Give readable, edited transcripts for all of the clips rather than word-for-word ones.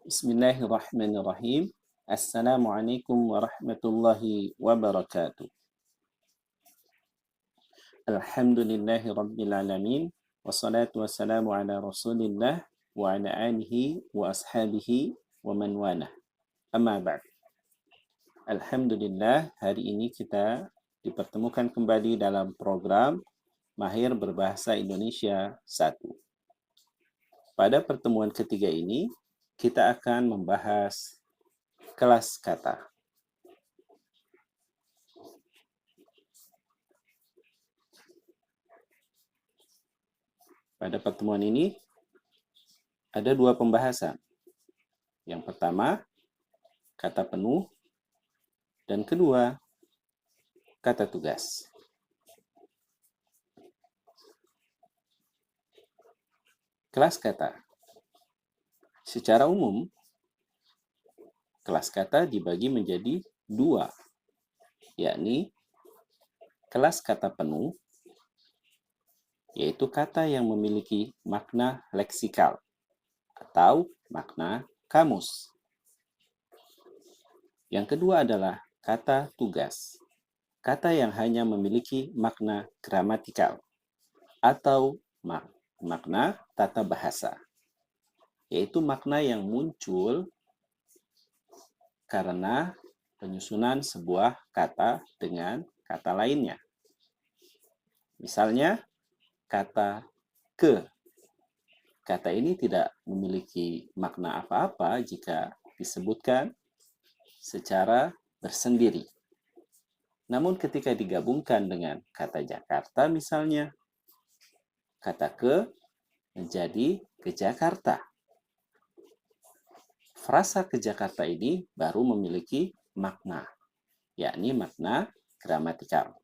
Bismillahirrahmanirrahim. Assalamualaikum warahmatullahi wabarakatuh. Alhamdulillahi rabbil alamin. Wassalatu wassalamu ala rasulillah wa ala alihi wa ashabihi wa man walah. Amma ba'd. Alhamdulillah, hari ini kita dipertemukan kembali dalam program Mahir Berbahasa Indonesia 1. Pada pertemuan ketiga ini, kita akan membahas kelas kata. Pada pertemuan ini, ada dua pembahasan. Yang pertama, kata penuh, dan kedua, kata tugas. Kelas kata. Secara umum, kelas kata dibagi menjadi dua, yakni kelas kata penuh, yaitu kata yang memiliki makna leksikal atau makna kamus. Yang kedua adalah kata tugas, kata yang hanya memiliki makna gramatikal atau makna tata bahasa, yaitu makna yang muncul karena penyusunan sebuah kata dengan kata lainnya. Misalnya, kata ke. Kata ini tidak memiliki makna apa-apa jika disebutkan secara bersendiri. Namun ketika digabungkan dengan kata Jakarta misalnya, kata ke menjadi ke Jakarta. Frasa ke Jakarta ini baru memiliki makna, yakni makna gramatikal.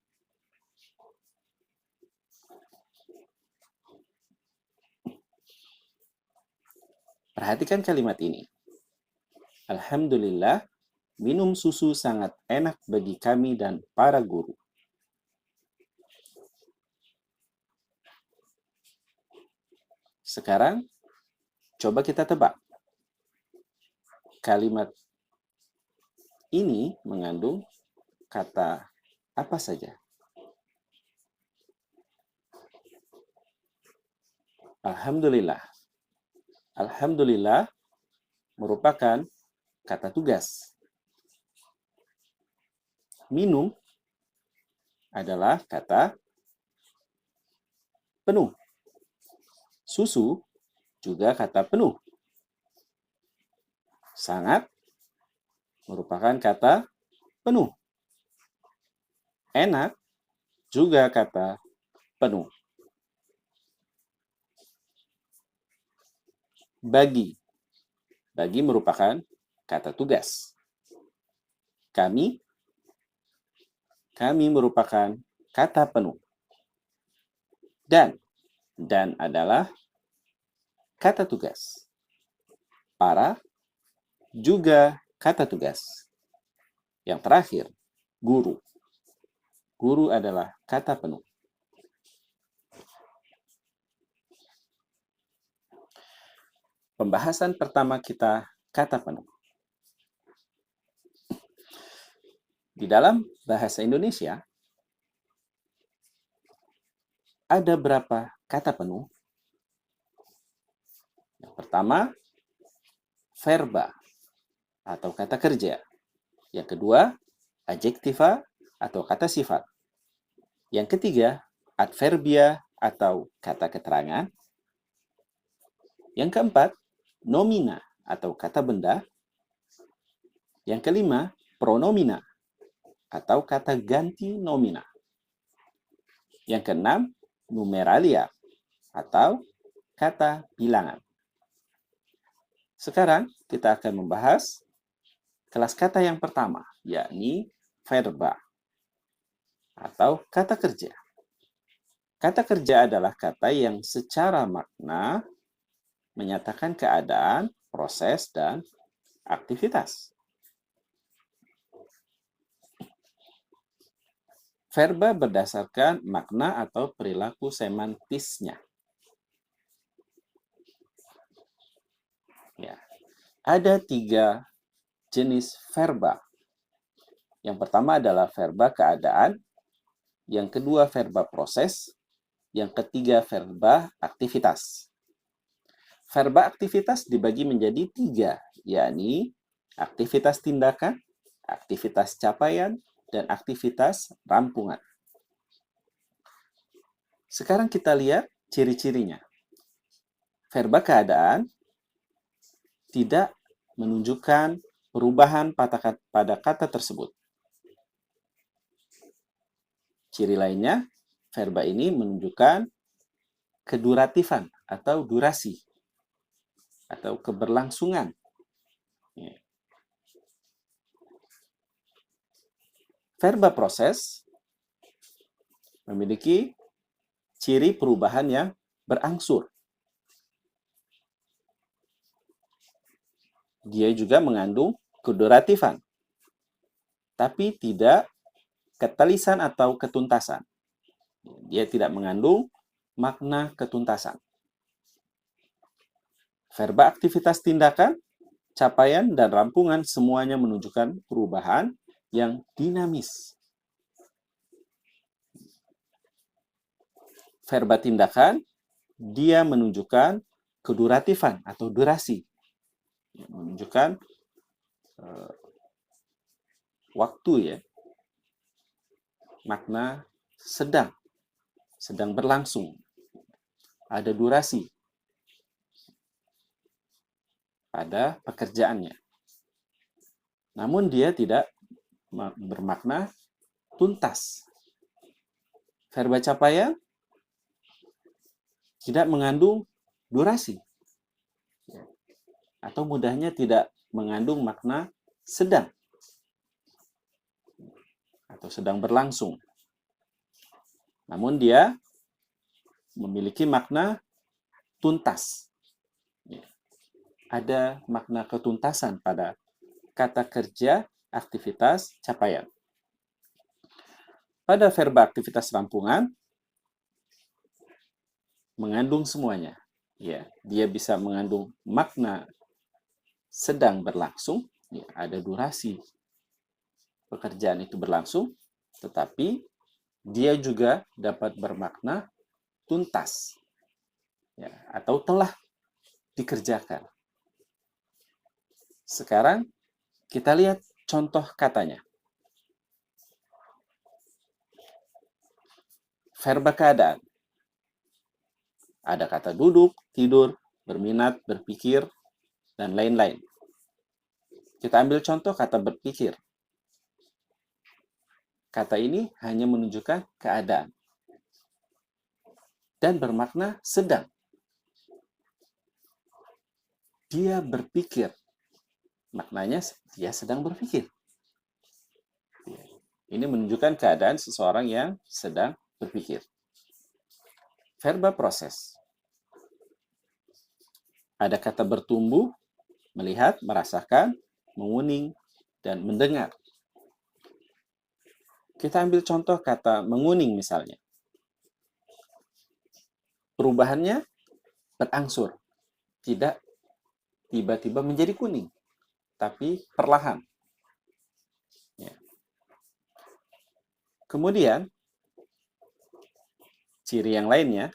Perhatikan kalimat ini. Alhamdulillah, minum susu sangat enak bagi kami dan para guru. Sekarang, coba kita tebak. Kalimat ini mengandung kata apa saja? Alhamdulillah. Alhamdulillah merupakan kata tugas. Minum adalah kata penuh. Susu juga kata penuh. Sangat merupakan kata penuh. Enak juga kata penuh. Bagi. Bagi merupakan kata tugas. Kami merupakan kata penuh. Dan adalah kata tugas. Para juga kata tugas. Yang terakhir, guru. Guru adalah kata penuh. Pembahasan pertama kita, kata penuh. Di dalam bahasa Indonesia, ada berapa kata penuh? Yang pertama, verba atau kata kerja. Yang kedua, adjektiva atau kata sifat. Yang ketiga, adverbia atau kata keterangan. Yang keempat, nomina atau kata benda. Yang kelima, pronomina atau kata ganti nomina. Yang keenam, numeralia atau kata bilangan. Sekarang kita akan membahas kelas kata yang pertama, yakni verba atau kata kerja. Kata kerja adalah kata yang secara makna menyatakan keadaan, proses, dan aktivitas. Verba berdasarkan makna atau perilaku semantisnya. Ya. Ada 3 jenis verba. Yang pertama adalah verba keadaan, yang kedua verba proses, yang ketiga verba aktivitas. Verba aktivitas dibagi menjadi 3, yakni aktivitas tindakan, aktivitas capaian, dan aktivitas rampungan. Sekarang kita lihat ciri-cirinya. Verba keadaan tidak menunjukkan perubahan pada kata tersebut. Ciri lainnya, verba ini menunjukkan keduratifan atau durasi atau keberlangsungan. Verba proses memiliki ciri perubahan yang berangsur. Dia juga mengandung keduratifan, tapi tidak ketelisan atau ketuntasan. Dia tidak mengandung makna ketuntasan. Verba aktivitas tindakan, capaian, dan rampungan semuanya menunjukkan perubahan yang dinamis. Verba tindakan, dia menunjukkan keduratifan atau durasi. Menunjukkan waktu ya. Makna sedang berlangsung. Ada durasi pada pekerjaannya. Namun dia tidak bermakna tuntas. Verba capaian tidak mengandung durasi. Atau mudahnya tidak mengandung makna sedang. Atau sedang berlangsung. Namun dia memiliki makna tuntas. Ada makna ketuntasan pada kata kerja, aktivitas, capaian. Pada verba aktivitas rampungan, mengandung semuanya. Ya, dia bisa mengandung makna sedang berlangsung, ya, ada durasi pekerjaan itu berlangsung, tetapi dia juga dapat bermakna tuntas, ya, atau telah dikerjakan. Sekarang kita lihat contoh katanya. Verba keadaan. Ada kata duduk, tidur, berminat, berpikir, dan lain-lain. Kita ambil contoh kata berpikir. Kata ini hanya menunjukkan keadaan dan bermakna sedang. Dia berpikir. Maknanya dia sedang berpikir. Ini menunjukkan keadaan seseorang yang sedang berpikir. Verba proses. Ada kata bertumbuh, melihat, merasakan, menguning, dan mendengar. Kita ambil contoh kata menguning misalnya. Perubahannya berangsur. Tidak tiba-tiba menjadi kuning, tapi perlahan. Ya. Kemudian, ciri yang lainnya,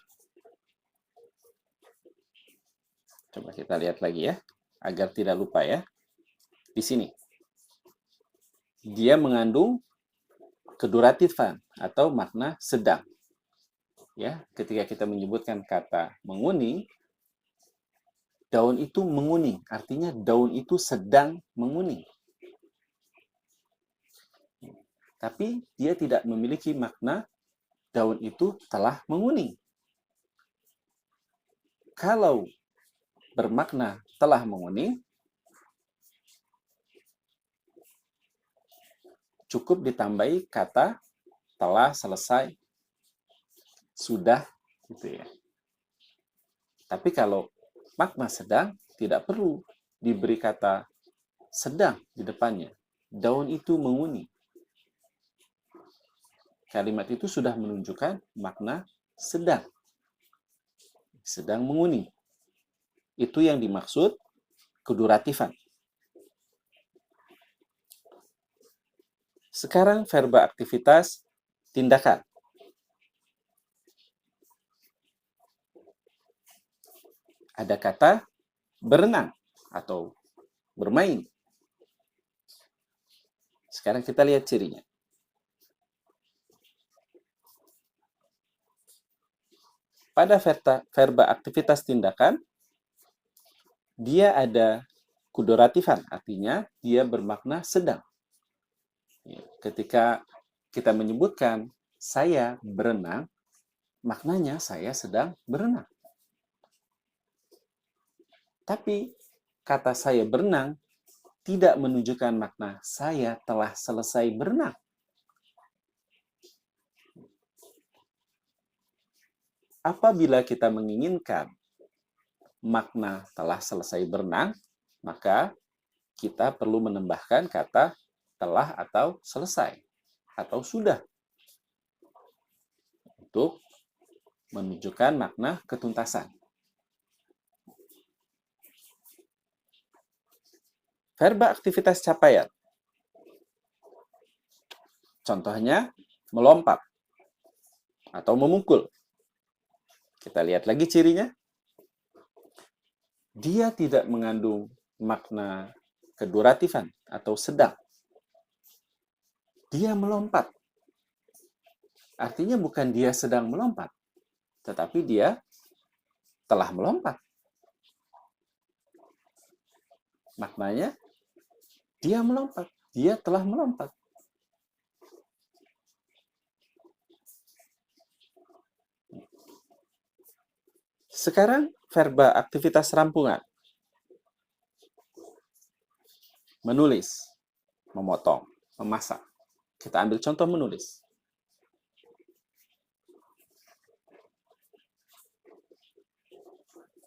coba kita lihat lagi ya, agar tidak lupa ya. Di sini, dia mengandung keduratifan atau makna sedang. Ya, ketika kita menyebutkan kata menguning, daun itu menguning, artinya daun itu sedang menguning. Tapi dia tidak memiliki makna daun itu telah menguning. Kalau bermakna telah menguning, cukup ditambahi kata telah, selesai, sudah, gitu ya. Tapi kalau makna sedang, tidak perlu diberi kata sedang di depannya. Daun itu menguning. Kalimat itu sudah menunjukkan makna sedang. Sedang menguning. Itu yang dimaksud keduratifan. Sekarang verba aktivitas tindakan. Ada kata berenang atau bermain. Sekarang kita lihat cirinya. Pada verba aktivitas tindakan, dia ada keduratifan, artinya dia bermakna sedang. Ketika kita menyebutkan saya berenang, maknanya saya sedang berenang. Tapi kata saya berenang tidak menunjukkan makna saya telah selesai berenang. Apabila kita menginginkan makna telah selesai berenang, maka kita perlu menambahkan kata telah atau selesai atau sudah untuk menunjukkan makna ketuntasan. Verba aktivitas capaian. Contohnya melompat atau memukul. Kita lihat lagi cirinya. Dia tidak mengandung makna keduratifan atau sedang. Dia melompat. Artinya bukan dia sedang melompat, tetapi dia telah melompat. Maknanya, dia melompat. Dia telah melompat. Sekarang, verba aktivitas rampungan. Menulis, memotong, memasak. Kita ambil contoh menulis.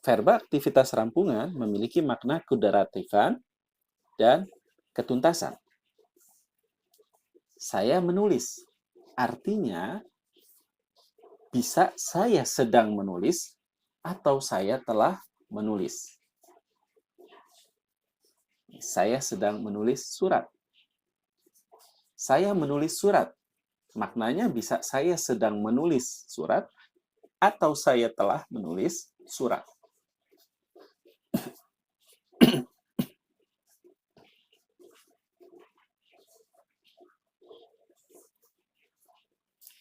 Verba aktivitas rampungan memiliki makna keduratifan dan ketuntasan. Saya menulis. Artinya, bisa saya sedang menulis atau saya telah menulis. Saya sedang menulis surat. Saya menulis surat. Maknanya bisa saya sedang menulis surat atau saya telah menulis surat.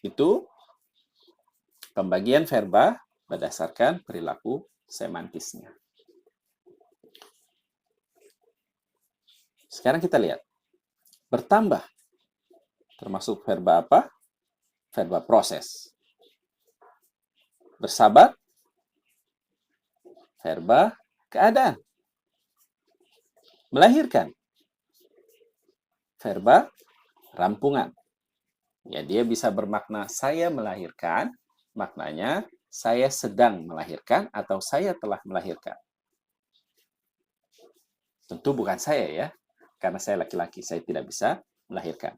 Itu pembagian verba berdasarkan perilaku semantisnya. Sekarang kita lihat. Bertambah. Termasuk verba apa? Verba proses. Bersabar. Verba keadaan. Melahirkan. Verba rampungan. Ya, dia bisa bermakna saya melahirkan, maknanya saya sedang melahirkan atau saya telah melahirkan. Tentu bukan saya ya, karena saya laki-laki, saya tidak bisa melahirkan.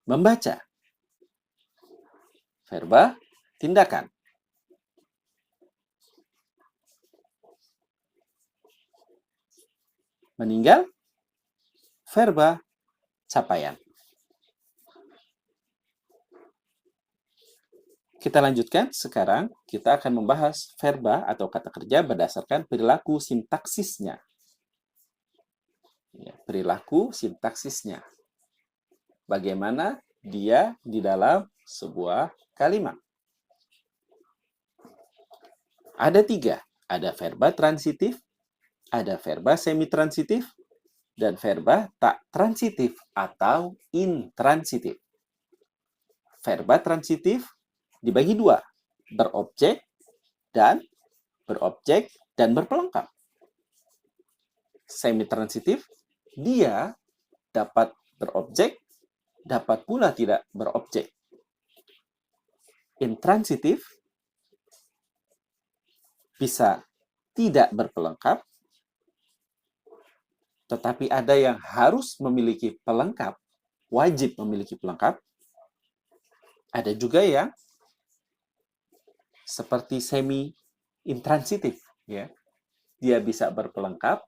Membaca. Verba tindakan. Meninggal. Verba capaian. Kita lanjutkan, sekarang kita akan membahas verba atau kata kerja berdasarkan perilaku sintaksisnya. Ya, perilaku sintaksisnya. Bagaimana dia di dalam sebuah kalimat. Ada 3. Ada verba transitif, ada verba semitransitif, dan verba tak transitif atau intransitif. Verba transitif dibagi 2, berobjek dan berpelengkap. Semitransitif, dia dapat berobjek, dapat pula tidak berobjek. Intransitif, bisa tidak berpelengkap, tetapi ada yang harus memiliki pelengkap, wajib memiliki pelengkap. Ada juga yang seperti semi-intransitif, ya. dia bisa berpelengkap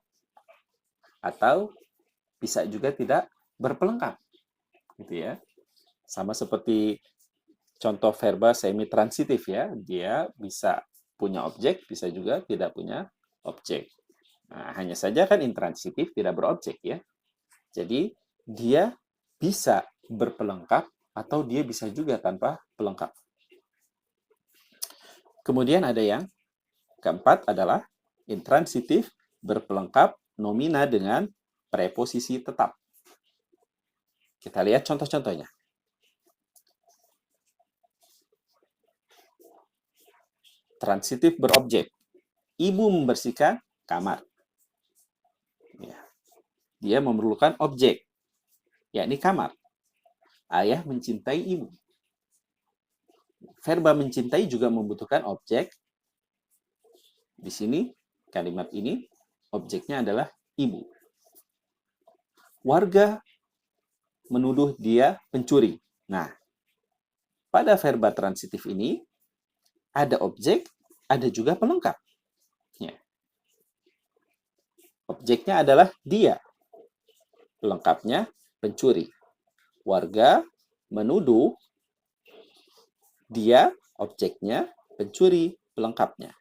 atau bisa juga tidak berpelengkap, gitu ya. Sama seperti contoh verba semi-transitif ya, dia bisa punya objek, bisa juga tidak punya objek. Nah, hanya saja kan intransitif tidak berobjek ya. Jadi dia bisa berpelengkap atau dia bisa juga tanpa pelengkap. Kemudian ada yang keempat adalah intransitif berpelengkap nomina dengan preposisi tetap. Kita lihat contoh-contohnya. Transitif berobjek. Ibu membersihkan kamar. Ya. Dia memerlukan objek, yakni kamar. Ayah mencintai ibu. Verba mencintai juga membutuhkan objek. Di sini, kalimat ini, objeknya adalah ibu. Warga menuduh dia pencuri. Nah, pada verba transitif ini, ada objek, ada juga pelengkap. Ya. Objeknya adalah dia. Pelengkapnya pencuri. Warga menuduh dia, objeknya, pencuri, pelengkapnya.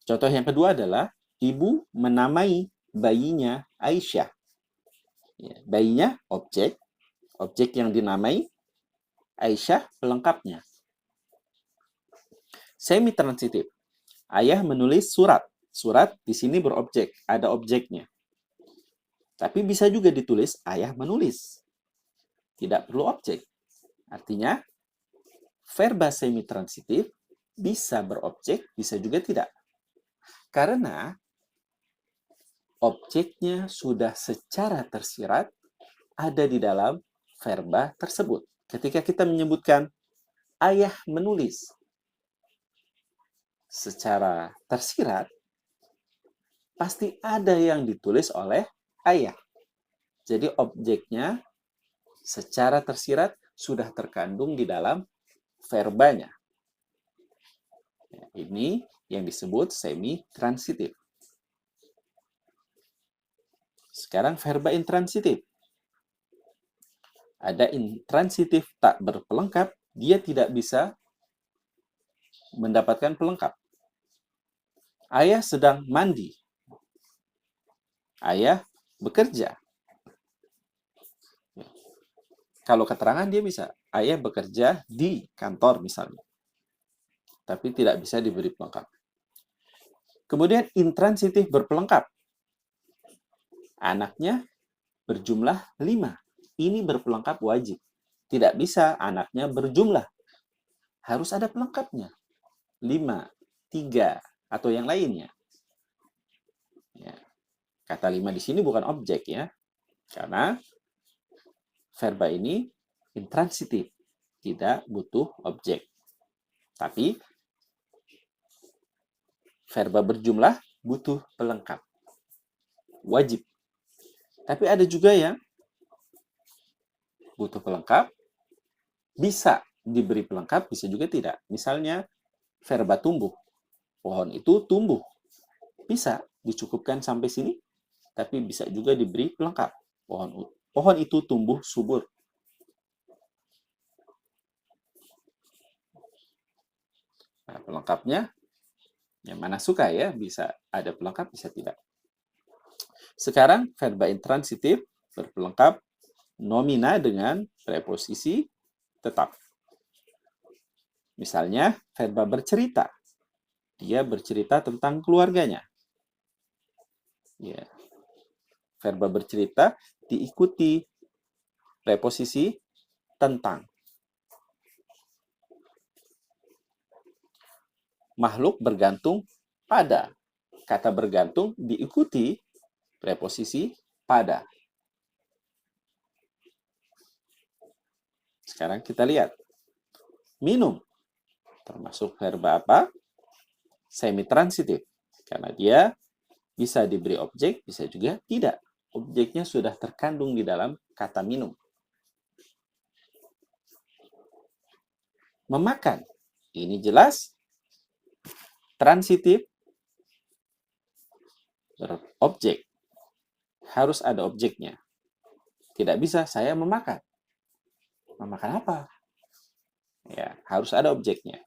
Contoh yang kedua adalah ibu menamai bayinya Aisyah. Ya, bayinya objek yang dinamai, Aisyah pelengkapnya. Semi-transitif. Ayah menulis surat. Surat di sini berobjek, ada objeknya. Tapi bisa juga ditulis ayah menulis. Tidak perlu objek. Artinya, verba semi-transitif bisa berobjek, bisa juga tidak. Karena objeknya sudah secara tersirat ada di dalam verba tersebut. Ketika kita menyebutkan ayah menulis secara tersirat, pasti ada yang ditulis oleh ayah. Jadi objeknya secara tersirat sudah terkandung di dalam verbanya. Ini yang disebut semi-transitif. Sekarang verba intransitif. Ada intransitif tak berpelengkap, dia tidak bisa mendapatkan pelengkap. Ayah sedang mandi. Ayah bekerja. Kalau keterangan dia bisa, ayah bekerja di kantor misalnya. Tapi tidak bisa diberi pelengkap. Kemudian intransitif berpelengkap. Anaknya berjumlah 5. Ini berpelengkap wajib. Tidak bisa anaknya berjumlah. Harus ada pelengkapnya. 5, 3, atau yang lainnya. Ya. Kata 5 di sini bukan objek ya. Karena verba ini intransitif. Tidak butuh objek. Tapi verba berjumlah butuh pelengkap. Wajib. Tapi ada juga yang butuh pelengkap, bisa diberi pelengkap, bisa juga tidak. Misalnya, verba tumbuh. Pohon itu tumbuh. Bisa dicukupkan sampai sini, tapi bisa juga diberi pelengkap. Pohon itu tumbuh subur. Nah, pelengkapnya, yang mana suka ya, bisa ada pelengkap, bisa tidak. Sekarang, verba intransitif berpelengkap nomina dengan preposisi tetap. Misalnya, verba bercerita. Dia bercerita tentang keluarganya. Ya. Verba bercerita diikuti preposisi tentang. Makhluk bergantung pada. Kata bergantung diikuti preposisi pada. Sekarang kita lihat. Minum. Termasuk verba apa? Semi-transitif. Karena dia bisa diberi objek, bisa juga tidak. Objeknya sudah terkandung di dalam kata minum. Memakan. Ini jelas Transitif berobjek. Harus ada objeknya. Tidak bisa saya memakan. Memakan apa? Ya, harus ada objeknya.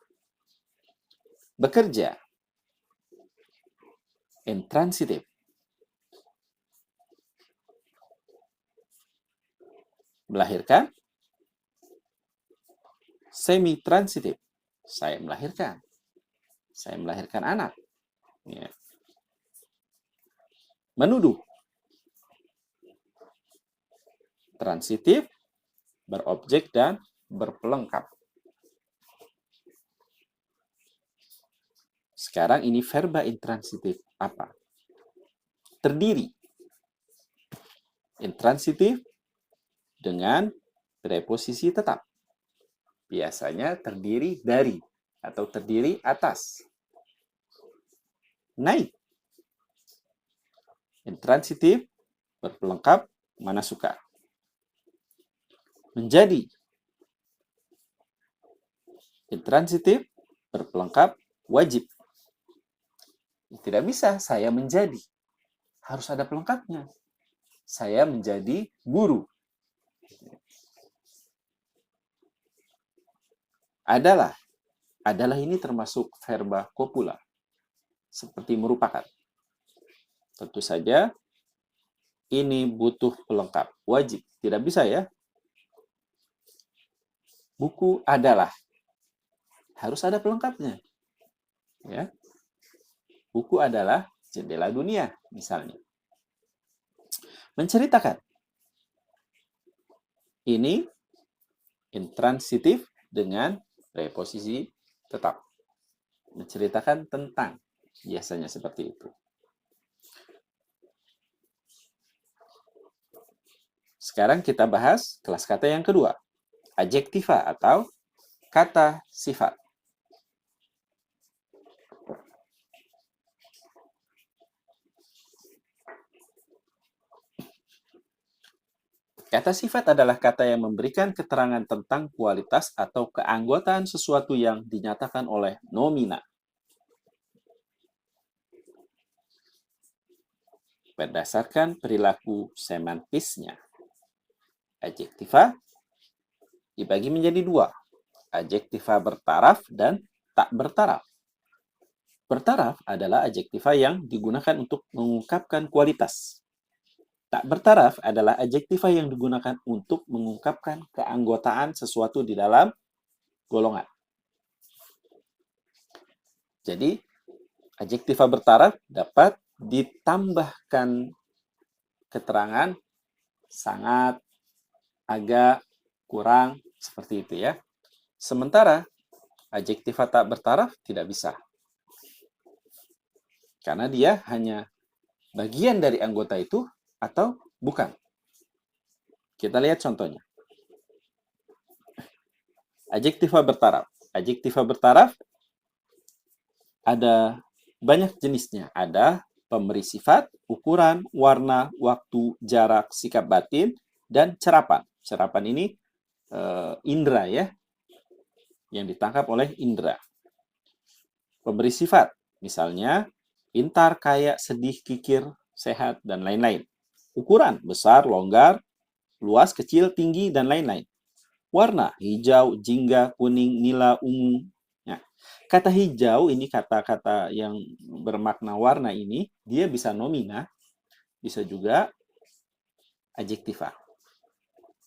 Bekerja. Intransitif. Melahirkan. Semi-transitif. Saya melahirkan. Saya melahirkan anak. Ya. Menuduh. Transitif, berobjek, dan berpelengkap. Sekarang ini verba intransitif apa? Terdiri. Intransitif dengan preposisi tetap. Biasanya terdiri dari atau terdiri atas. Naik. Intransitif, berpelengkap, mana suka. Menjadi. Intransitif, berpelengkap, wajib. Tidak bisa saya menjadi. Harus ada pelengkapnya. Saya menjadi guru. Adalah. Adalah ini termasuk verba copula. Seperti merupakan. Tentu saja ini butuh pelengkap. Wajib. Tidak bisa ya. Buku adalah. Harus ada pelengkapnya. Ya. Buku adalah jendela dunia, misalnya. Menceritakan. Ini intransitif dengan preposisi tetap. Menceritakan tentang. Biasanya seperti itu. Sekarang kita bahas kelas kata yang kedua. Adjektiva atau kata sifat. Kata sifat adalah kata yang memberikan keterangan tentang kualitas atau keanggotaan sesuatu yang dinyatakan oleh nomina. Berdasarkan perilaku semantisnya. Adjektiva dibagi menjadi dua. Adjektiva bertaraf dan tak bertaraf. Bertaraf adalah adjektiva yang digunakan untuk mengungkapkan kualitas. Tak bertaraf adalah adjektiva yang digunakan untuk mengungkapkan keanggotaan sesuatu di dalam golongan. Jadi, adjektiva bertaraf dapat ditambahkan keterangan sangat, agak, kurang, seperti itu ya. Sementara, adjektiva tak bertaraf tidak bisa. Karena dia hanya bagian dari anggota itu atau bukan. Kita lihat contohnya. Adjektiva bertaraf. Adjektiva bertaraf ada banyak jenisnya. Ada pemberi sifat, ukuran, warna, waktu, jarak, sikap batin, dan cerapan. Cerapan ini indera ya, yang ditangkap oleh indera. Pemberi sifat, misalnya pintar, kaya, sedih, kikir, sehat, dan lain-lain. Ukuran, besar, longgar, luas, kecil, tinggi, dan lain-lain. Warna, hijau, jingga, kuning, nila, ungu. Nah, kata hijau ini kata-kata yang bermakna warna ini, dia bisa nomina, bisa juga adjektiva.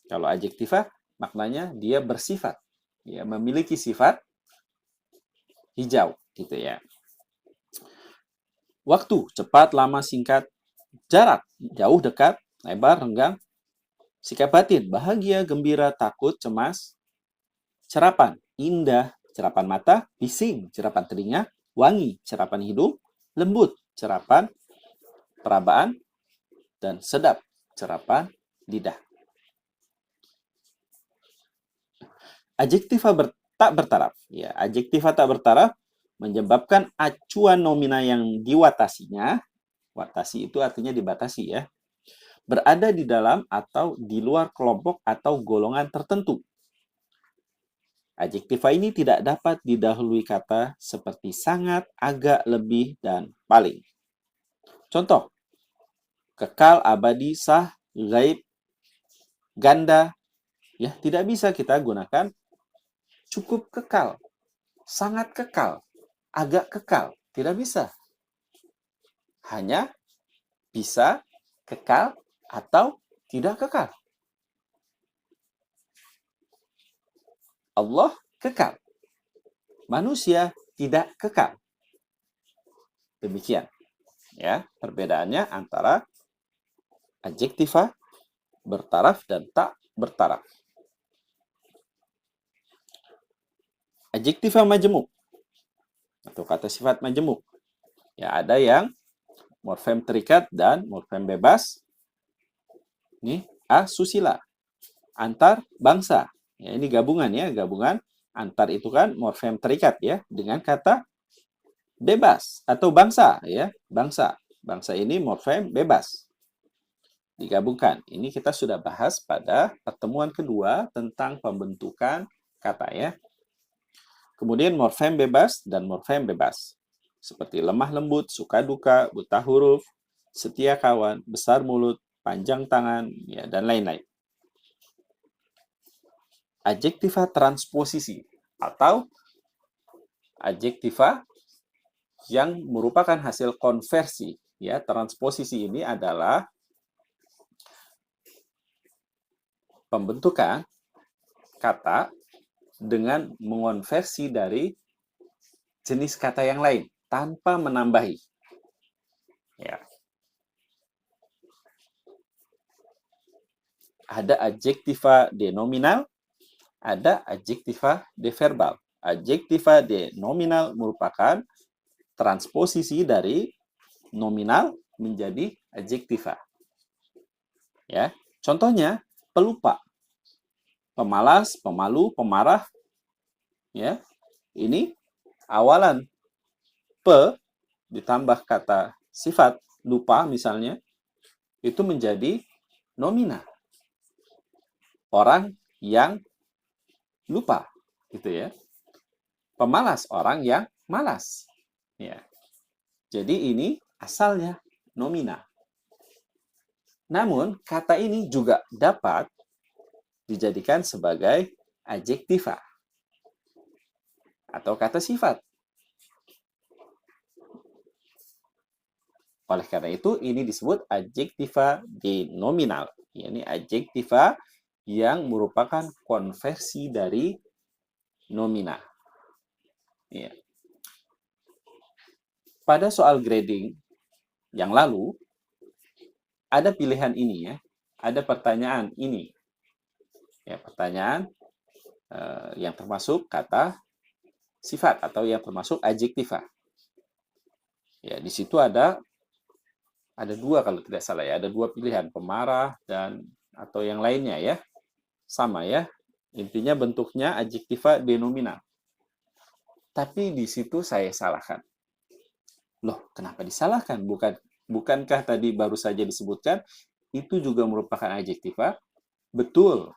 Kalau adjektiva, maknanya dia bersifat. Ya, memiliki sifat hijau, gitu ya. Waktu, cepat, lama, singkat. Jarak, jauh, dekat, lebar, renggang. Sikap batin, bahagia, gembira, takut, cemas. Cerapan, indah, cerapan mata, bising, cerapan telinga, wangi, cerapan hidung, lembut, cerapan perabaan, dan sedap, cerapan lidah. Adjektiva tak bertaraf. Ya, adjektiva tak bertaraf menyebabkan acuan nomina yang diwatasinya, watasi itu artinya dibatasi ya, berada di dalam atau di luar kelompok atau golongan tertentu. Adjektiva ini tidak dapat didahului kata seperti sangat, agak, lebih, dan paling. Contoh, kekal, abadi, sah, gaib, ganda, ya tidak bisa kita gunakan cukup kekal, sangat kekal, agak kekal, tidak bisa. Hanya bisa kekal atau tidak kekal. Allah kekal. Manusia tidak kekal. Demikian ya perbedaannya antara adjektiva bertaraf dan tak bertaraf. Adjektiva majemuk atau kata sifat majemuk. Ya, ada yang morfem terikat dan morfem bebas. Ini asusila. Antar bangsa. Ya, ini gabungan ya, gabungan antar itu kan morfem terikat ya dengan kata bebas atau bangsa ya, bangsa. Bangsa ini morfem bebas. Digabungkan. Ini kita sudah bahas pada pertemuan kedua tentang pembentukan kata ya. Kemudian morfem bebas dan morfem bebas. Seperti lemah lembut, suka duka, buta huruf, setia kawan, besar mulut, panjang tangan, ya, dan lain-lain. Adjektiva transposisi atau adjektiva yang merupakan hasil konversi. Ya, transposisi ini adalah pembentukan kata dengan mengonversi dari jenis kata yang lain tanpa menambahi. Ya. Ada adjektiva denominal, ada adjektiva deverbal. Adjektiva denominal merupakan transposisi dari nominal menjadi adjektiva. Ya, contohnya pelupa, pemalas, pemalu, pemarah. Ya, ini awalan pe ditambah kata sifat lupa misalnya itu menjadi nomina. Orang yang lupa, gitu ya. Pemalas, orang yang malas. Ya. Jadi ini asalnya nomina. Namun kata ini juga dapat dijadikan sebagai adjektiva atau kata sifat. Oleh karena itu, ini disebut adjektiva denominal. Ini adjektiva yang merupakan konversi dari nomina. Ya. Pada soal grading yang lalu, ada pilihan ini ya. Ada pertanyaan ini. Ya, pertanyaan yang termasuk kata sifat atau yang termasuk adjektiva. Ya, di situ ada dua kalau tidak salah ya, ada dua pilihan, pemarah dan atau yang lainnya ya. Sama ya. Intinya bentuknya adjektiva denominal. Tapi di situ saya salahkan. Loh, kenapa disalahkan? Bukankah tadi baru saja disebutkan itu juga merupakan adjektiva? Betul.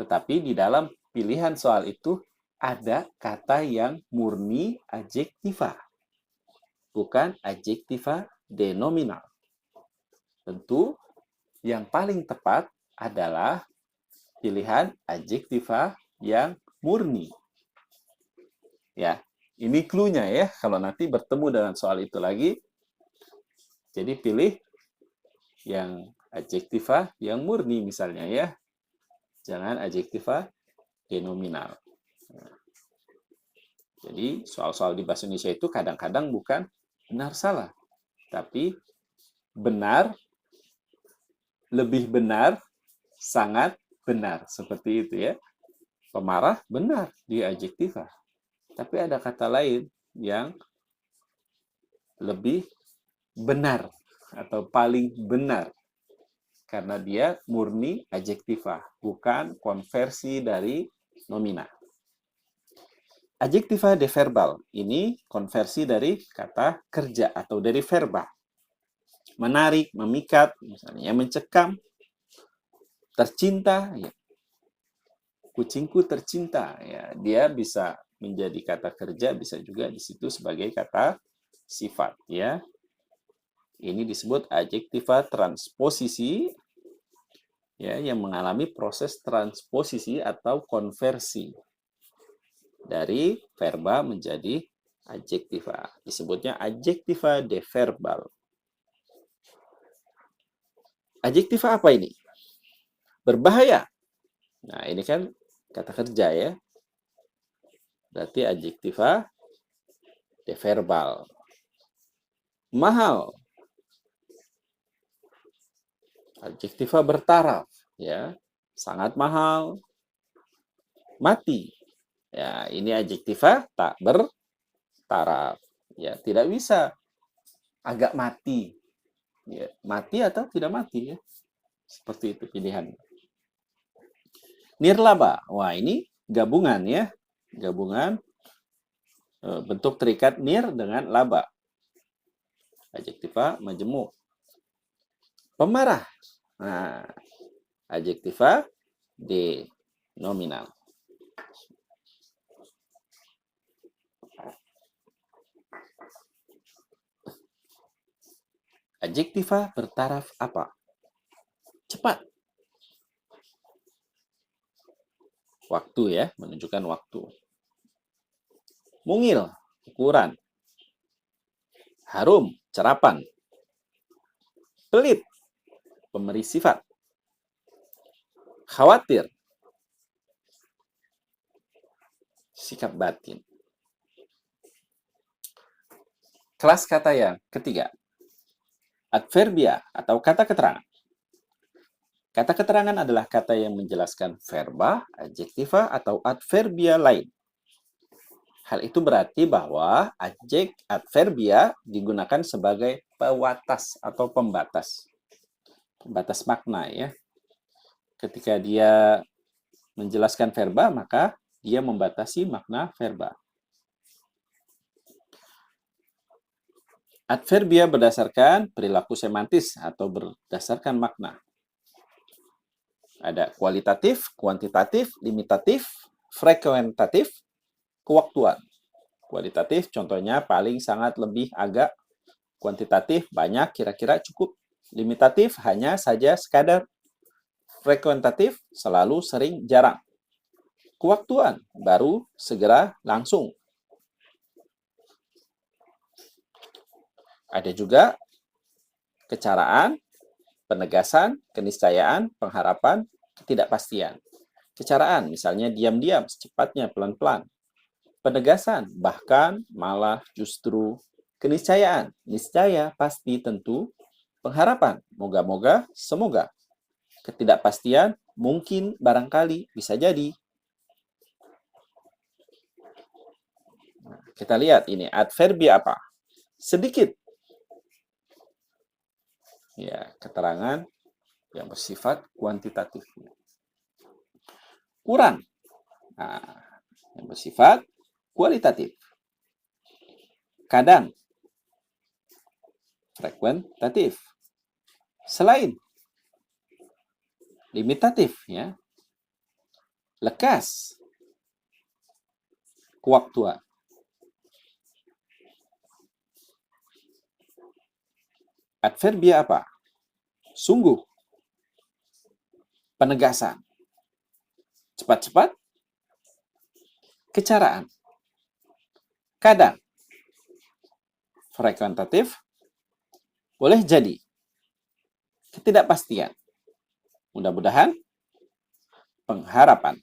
Tetapi di dalam pilihan soal itu ada kata yang murni adjektiva. Bukan adjektiva denominal. Tentu yang paling tepat adalah pilihan adjektiva yang murni. Ya, ini clue-nya ya. Kalau nanti bertemu dengan soal itu lagi, jadi pilih yang adjektiva yang murni misalnya ya. Jangan adjektiva denominal. Jadi soal-soal di bahasa Indonesia itu kadang-kadang bukan benar salah, tapi benar, lebih benar, sangat benar. Seperti itu ya. Pemarah benar di adjektiva. Tapi ada kata lain yang lebih benar atau paling benar. Karena dia murni adjektiva, bukan konversi dari nomina. Adjektiva deverbal ini konversi dari kata kerja atau dari verba. Menarik, memikat, misalnya mencekam, tercinta. Ya. kucingku tercinta. Ya, dia bisa menjadi kata kerja, bisa juga di situ sebagai kata sifat. Ya, ini disebut adjektiva transposisi, ya, yang mengalami proses transposisi atau konversi dari verba menjadi adjektiva. Disebutnya adjektiva deverbal. Adjektiva apa ini? Berbahaya. Nah, ini kan kata kerja ya. Berarti adjektiva deverbal. Mahal. Adjektiva bertaraf, ya. Sangat mahal. Mati. Ya, ini adjektiva tak bertaraf. Ya, tidak bisa agak mati. Ya, mati atau tidak mati ya. Seperti itu pilihan. Nirlaba. Wah, ini gabungan ya. Gabungan bentuk terikat nir dengan laba. Adjektiva majemuk. Pemarah. Nah, adjektiva denominal. Adjektiva bertaraf apa? Cepat. Waktu ya, menunjukkan waktu. Mungil, ukuran. Harum, cerapan. Pelit, pemberi sifat. Khawatir, sikap batin. Kelas kata yang ketiga. Adverbia atau kata keterangan. Kata keterangan adalah kata yang menjelaskan verba, adjektiva, atau adverbia lain. Hal itu berarti bahwa adverbia digunakan sebagai pewatas atau pembatas. Pembatas makna ya. Ketika dia menjelaskan verba, maka dia membatasi makna verba. Adverbia berdasarkan perilaku semantis atau berdasarkan makna. Ada kualitatif, kuantitatif, limitatif, frekuentatif, kewaktuan. Kualitatif contohnya paling, sangat, lebih, agak. Kuantitatif banyak, kira-kira, cukup. Limitatif hanya saja, sekadar. Frekuentatif selalu, sering, jarang. Kewaktuan baru, segera, langsung. Ada juga kecaraan, penegasan, keniscayaan, pengharapan, ketidakpastian. Kecaraan misalnya diam-diam, secepatnya, pelan-pelan. Penegasan bahkan, malah, justru. Keniscayaan, niscaya, pasti, tentu. Pengharapan, moga-moga, semoga. Ketidakpastian, mungkin, barangkali, bisa jadi. Nah, kita lihat ini adverbia apa? Sedikit. Ya, keterangan yang bersifat kuantitatif. Kurang. Nah, yang bersifat kualitatif. Kadang. Frekuentatif. Selain. Limitatif ya. Lekas. Kewaktuan. Adverbia apa? Sungguh. Penegasan. Cepat-cepat. Kecaraan. Kadang. Frekuentatif. Boleh jadi. Ketidakpastian. Mudah-mudahan. Pengharapan.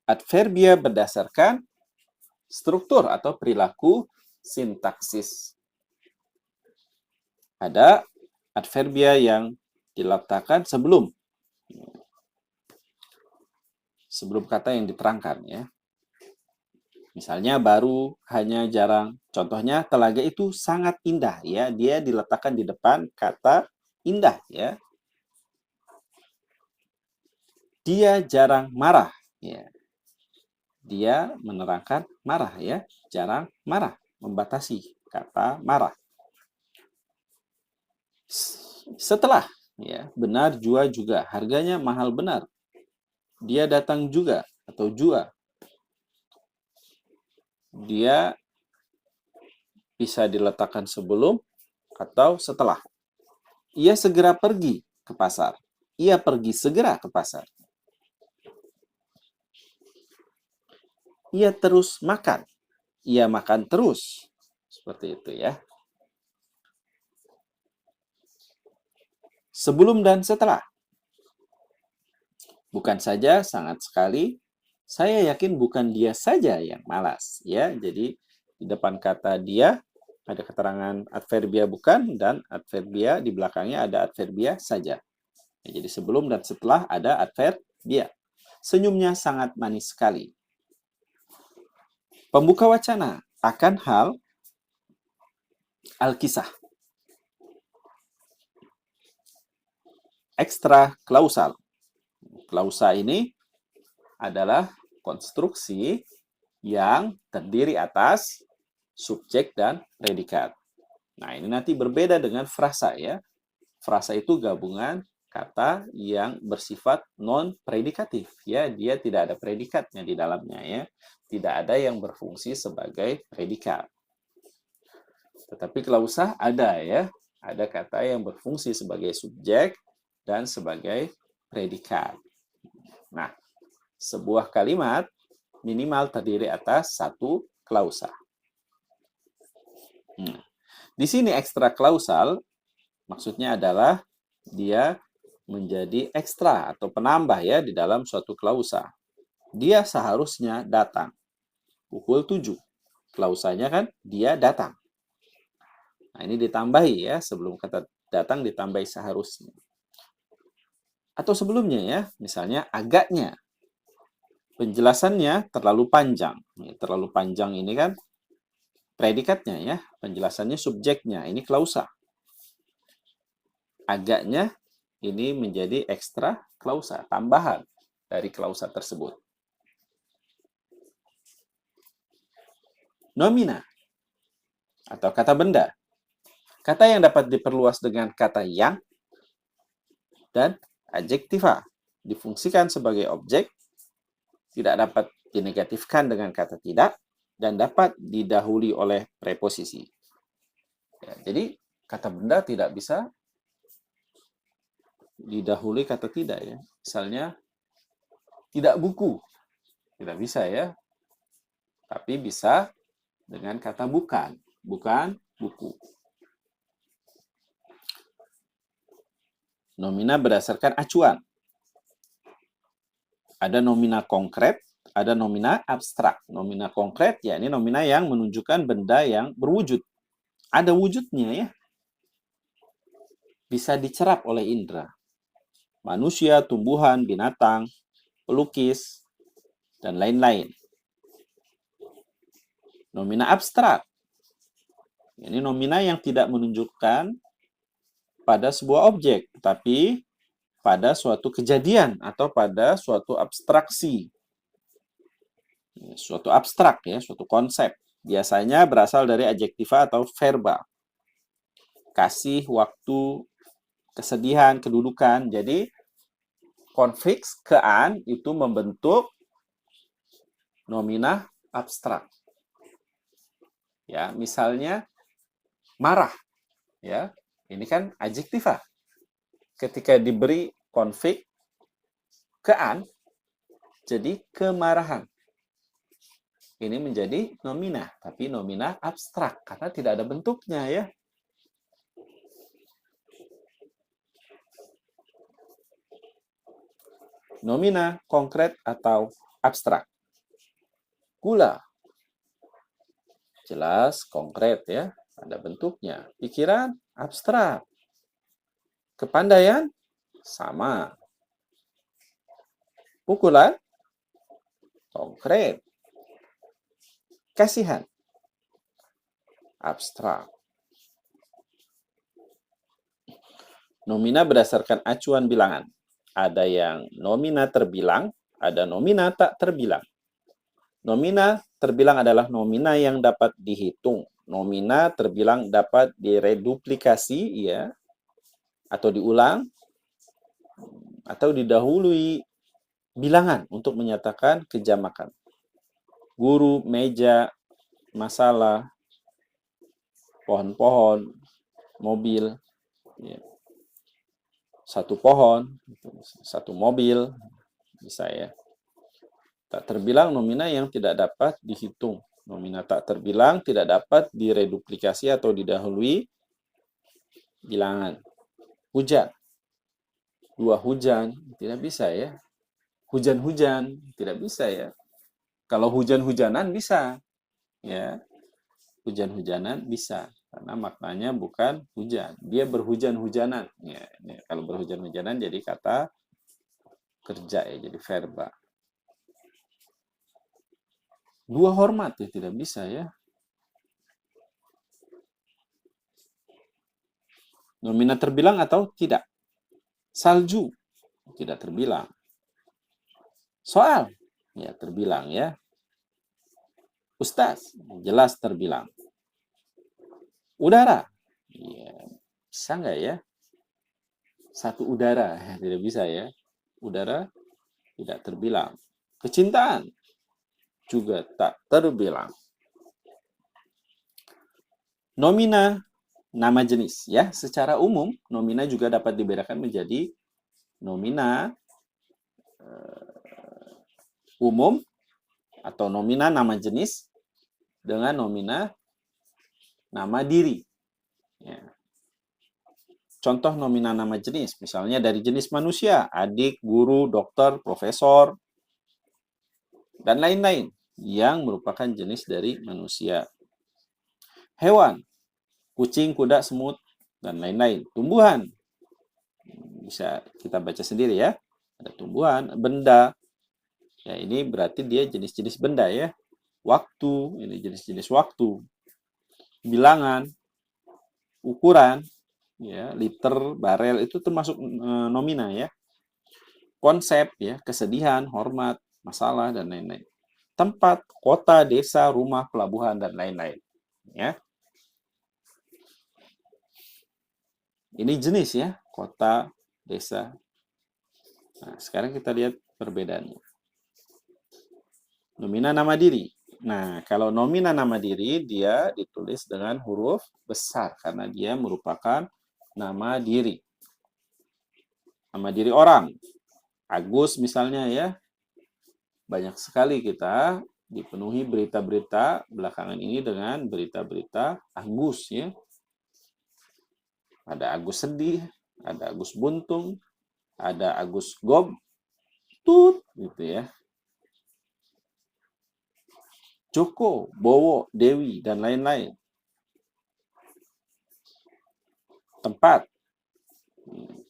Adverbia berdasarkan struktur atau perilaku sintaksis. Ada adverbia yang diletakkan sebelum kata yang diterangkan ya. Misalnya baru, hanya, jarang. Contohnya telaga itu sangat indah ya. Dia diletakkan di depan kata indah ya. Dia jarang marah ya. Dia menerangkan marah ya. Jarang marah, membatasi kata marah. Setelah Ya, benar jua juga. Harganya mahal benar. Dia datang juga atau jua. Dia bisa diletakkan sebelum atau setelah. Ia segera pergi ke pasar. Ia pergi segera ke pasar. Ia terus makan. Ia makan terus. Seperti itu ya. Sebelum dan setelah. Bukan saja, sangat sekali. Saya yakin bukan dia saja yang malas. Ya, jadi di depan kata dia ada keterangan adverbia bukan dan adverbia di belakangnya ada adverbia saja. Ya, jadi sebelum dan setelah ada adverbia. Senyumnya sangat manis sekali. Pembuka wacana akan hal Alkisah. Ekstra klausal. Klausa ini adalah konstruksi yang terdiri atas subjek dan predikat. Nah, ini nanti berbeda dengan frasa ya. Frasa itu gabungan kata yang bersifat non-predikatif ya, dia tidak ada predikatnya di dalamnya ya. Tidak ada yang berfungsi sebagai predikat. Tetapi klausa ada ya, ada kata yang berfungsi sebagai subjek dan sebagai predikat. Nah, sebuah kalimat minimal terdiri atas satu klausa. Di sini ekstra klausal maksudnya adalah dia menjadi ekstra atau penambah ya di dalam suatu klausa. Dia seharusnya datang pukul 7. Klausanya kan dia datang. Nah, ini ditambahi ya, sebelum kata datang ditambahi seharusnya. Atau sebelumnya ya, misalnya agaknya. Penjelasannya terlalu panjang. Terlalu panjang ini kan predikatnya ya, penjelasannya subjeknya, ini klausa. Agaknya ini menjadi ekstra klausa, tambahan dari klausa tersebut. Nomina atau kata benda. Kata yang dapat diperluas dengan kata yang dan adjektiva difungsikan sebagai objek, tidak dapat dinegatifkan dengan kata tidak, dan dapat didahului oleh preposisi. Ya, jadi kata benda tidak bisa didahului kata tidak ya. Misalnya tidak buku, tidak bisa ya. Tapi bisa dengan kata bukan, bukan buku. Nomina berdasarkan acuan. Ada nomina konkret, ada nomina abstrak. Nomina konkret ya ini nomina yang menunjukkan benda yang berwujud. Ada wujudnya ya. Bisa dicerap oleh indera. Manusia, tumbuhan, binatang, pelukis, dan lain-lain. Nomina abstrak. Ini nomina yang tidak menunjukkan pada sebuah objek, tapi pada suatu kejadian atau pada suatu abstraksi. Suatu abstrak ya, suatu konsep. Biasanya berasal dari adjektiva atau verba. Kasih, waktu, kesedihan, kedudukan. Jadi konfiks kean itu membentuk nomina abstrak. Ya, misalnya marah. Ya, ini kan adjektiva. Ketika diberi konflik kean, jadi kemarahan. Ini menjadi nomina, tapi nomina abstrak karena tidak ada bentuknya ya. Nomina konkret atau abstrak. Gula. Jelas konkret ya, ada bentuknya. Pikiran abstrak. Kepandaian sama. Pukulan konkret. Kasihan abstrak. Nomina berdasarkan acuan bilangan. Ada yang nomina terbilang, ada nomina tak terbilang. Nomina terbilang adalah nomina yang dapat dihitung. Nomina terbilang dapat direduplikasi ya atau diulang atau didahului bilangan untuk menyatakan kejamakan. Guru, meja, masalah, pohon-pohon, mobil, ya. Satu pohon, satu mobil, bisa ya. Tak terbilang nomina yang tidak dapat dihitung. Nomina tak terbilang tidak dapat direduplikasi atau didahului bilangan. Hujan. 2 hujan, tidak bisa ya. Hujan-hujan, tidak bisa ya. Kalau hujan-hujanan bisa. Ya. Hujan-hujanan bisa. Karena maknanya bukan hujan. Dia berhujan-hujanan. Ya, kalau berhujan-hujanan jadi kata kerja ya, jadi verba. 2 hormat ya tidak bisa ya. Nomina terbilang atau tidak? Salju tidak terbilang. Soal ya terbilang ya. Ustaz jelas terbilang. Udara ya, bisa nggak ya? Satu udara tidak bisa ya. Udara tidak terbilang. Kecintaan juga tak terbilang. Nomina nama jenis ya. Secara umum nomina juga dapat dibedakan menjadi nomina umum atau nomina nama jenis dengan nomina nama diri. Ya. Contoh nomina nama jenis, misalnya dari jenis manusia, adik, guru, dokter, profesor, dan lain-lain yang merupakan jenis dari manusia. Hewan, kucing, kuda, semut, dan lain-lain. Tumbuhan, bisa kita baca sendiri ya. Ada tumbuhan, benda. Ya, ini berarti dia jenis-jenis benda ya. Waktu, ini jenis-jenis waktu. Bilangan, ukuran, ya, liter, barel itu termasuk nomina ya. Konsep ya, kesedihan, hormat, masalah dan lain-lain. Tempat, kota, desa, rumah, pelabuhan dan lain-lain. Ya. Ini jenis ya, kota, desa. Nah, sekarang kita lihat perbedaannya. Nomina nama diri. Nah, kalau nomina nama diri dia ditulis dengan huruf besar karena dia merupakan nama diri. Nama diri orang. Agus misalnya ya. Banyak sekali kita dipenuhi berita-berita belakangan ini dengan berita-berita Agus ya. Ada Agus sedih, ada Agus buntung, ada Agus gob, tut gitu ya. Joko, Bowo, Dewi dan lain-lain. Tempat,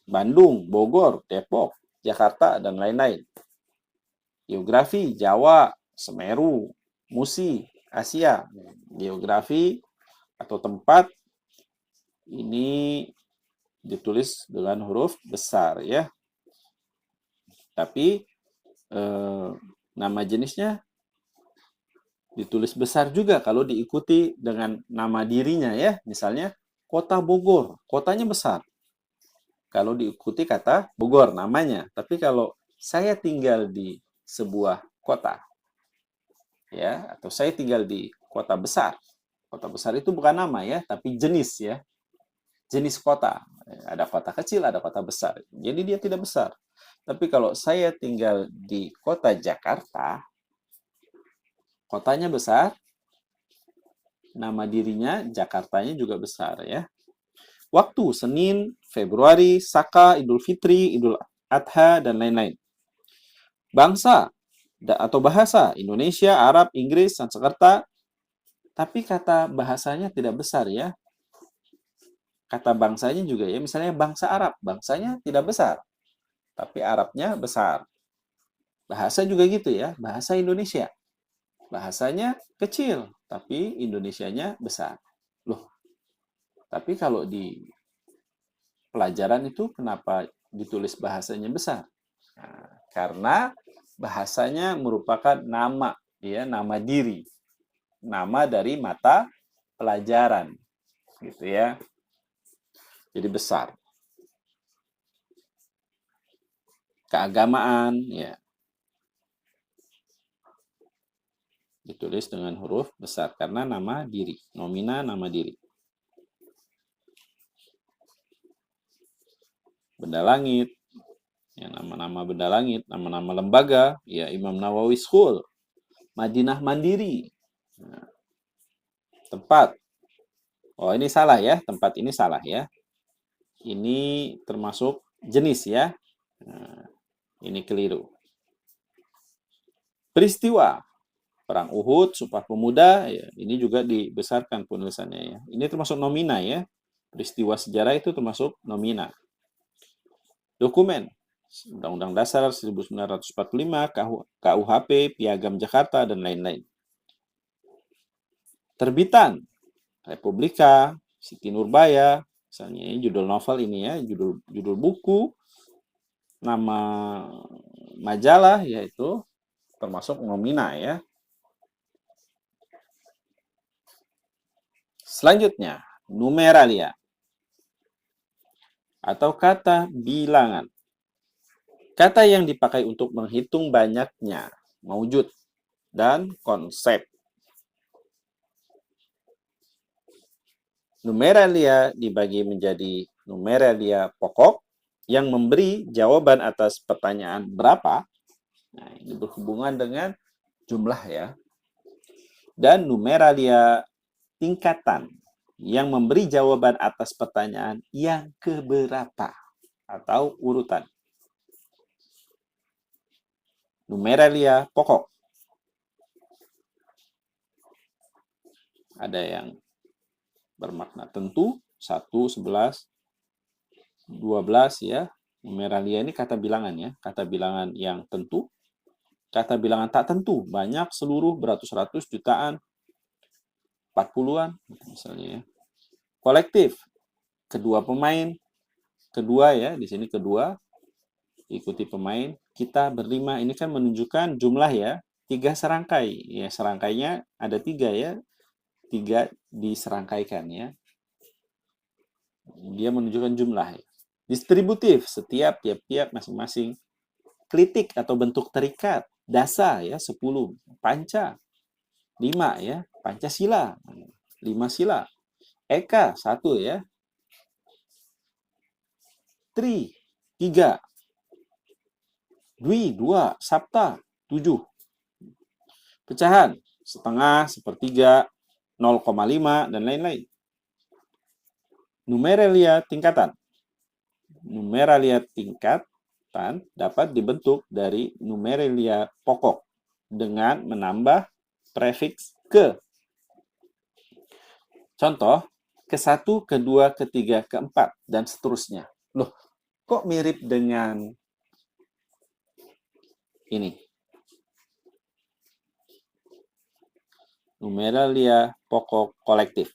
Bandung, Bogor, Depok, Jakarta dan lain-lain. Geografi, Jawa, Semeru, Musi, Asia. Geografi atau tempat ini ditulis dengan huruf besar ya. Tapi nama jenisnya ditulis besar juga kalau diikuti dengan nama dirinya ya. Misalnya Kota Bogor, kotanya besar. Kalau diikuti kata Bogor namanya. Tapi kalau saya tinggal di sebuah kota ya, atau saya tinggal di kota besar. Kota besar itu bukan nama ya, tapi jenis ya. Jenis kota. Ada kota kecil, ada kota besar. Jadi dia tidak besar. Tapi kalau saya tinggal di kota Jakarta, kotanya besar, nama dirinya Jakartanya juga besar ya. Waktu Senin, Februari, Saka, Idul Fitri, Idul Adha dan lain-lain. Bangsa atau bahasa Indonesia, Arab, Inggris, Sanskerta. Tapi kata bahasanya tidak besar ya. Kata bangsanya juga ya, misalnya bangsa Arab, bangsanya tidak besar. Tapi Arabnya besar. Bahasa juga gitu ya, bahasa Indonesia. Bahasanya kecil, tapi Indonesianya besar. Loh, tapi kalau di pelajaran itu kenapa ditulis bahasanya besar? Nah, karena bahasanya merupakan nama, ya, nama diri. Nama dari mata pelajaran. Gitu ya. Jadi besar. keagamaan, ya. Ditulis dengan huruf besar karena nama diri, nomina nama diri. Benda langit, ya, nama-nama benda langit, nama-nama lembaga, ya, Imam Nawawi School, Madinah Mandiri. Nah, tempat. Oh, ini salah ya, tempat ini salah ya. Ini termasuk jenis ya. Nah, ini keliru. Peristiwa. Perang Uhud, Sumpah Pemuda, ya, ini juga dibesarkan penulisannya ya. Ini termasuk nomina ya. Peristiwa sejarah itu termasuk nomina. Dokumen. Undang-Undang Dasar 1945, KUHP, Piagam Jakarta, dan lain-lain. Terbitan. Republika, Siti Nurbaya, misalnya judul novel ini ya, judul buku, nama majalah, yaitu termasuk nomina ya. Selanjutnya, numeralia atau kata bilangan. Kata yang dipakai untuk menghitung banyaknya, maujud, dan konsep. Numeralia dibagi menjadi numeralia pokok yang memberi jawaban atas pertanyaan berapa. Nah, ini berhubungan dengan jumlah ya. Dan numeralia tingkatan yang memberi jawaban atas pertanyaan yang keberapa atau urutan. Numeralia pokok. Ada yang bermakna tentu, 1, 11, 12 ya. Numeralia ini kata bilangan ya, kata bilangan yang tentu, kata bilangan tak tentu, banyak, seluruh, beratus-ratus, jutaan, 40-an misalnya ya. Kolektif, kedua pemain, kedua ya, di sini kedua, ikuti pemain, kita berlima, ini kan menunjukkan jumlah ya, 3 serangkai, ya serangkainya ada 3 ya, 3 diserangkaikan ya. Dia menunjukkan jumlah ya. Distributif, setiap tiap-tiap masing-masing. Klitik atau bentuk terikat, dasa ya 10, panca 5 ya, Pancasila 5 sila. Eka 1 ya. Tri 3. Dwi 2, Sabta 7. Pecahan setengah, sepertiga, 0,5 dan lain-lain. Numeralia tingkatan. Numeralia tingkatan dapat dibentuk dari numeralia pokok dengan menambah prefiks ke. Contoh, ke-1, ke-2, ke-3, ke-4, dan seterusnya. Loh, kok mirip dengan ini? Numeralia pokok kolektif.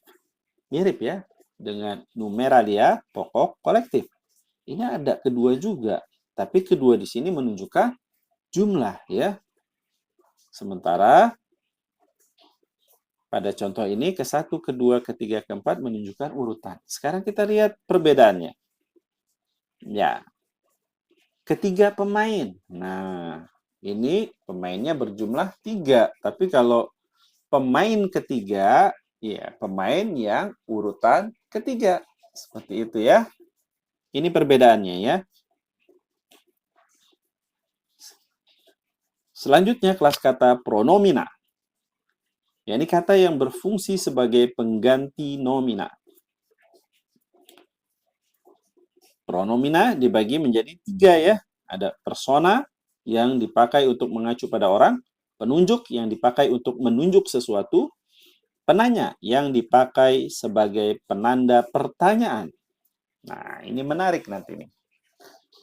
Mirip ya dengan numeralia pokok kolektif. Ini ada kedua juga, tapi kedua di sini menunjukkan jumlah ya. Sementara pada contoh ini ke-1, ke-2, ke-3, ke-4 menunjukkan urutan. Sekarang kita lihat perbedaannya. Ya. Ketiga pemain. Nah, ini pemainnya berjumlah 3, tapi kalau pemain ketiga, ya pemain yang urutan ketiga. Seperti itu ya. Ini perbedaannya ya. Selanjutnya kelas kata pronomina. Ya, ini kata yang berfungsi sebagai pengganti nomina. Pronomina dibagi menjadi 3 ya. Ada persona yang dipakai untuk mengacu pada orang, penunjuk yang dipakai untuk menunjuk sesuatu, penanya yang dipakai sebagai penanda pertanyaan. Nah, ini menarik nanti nih.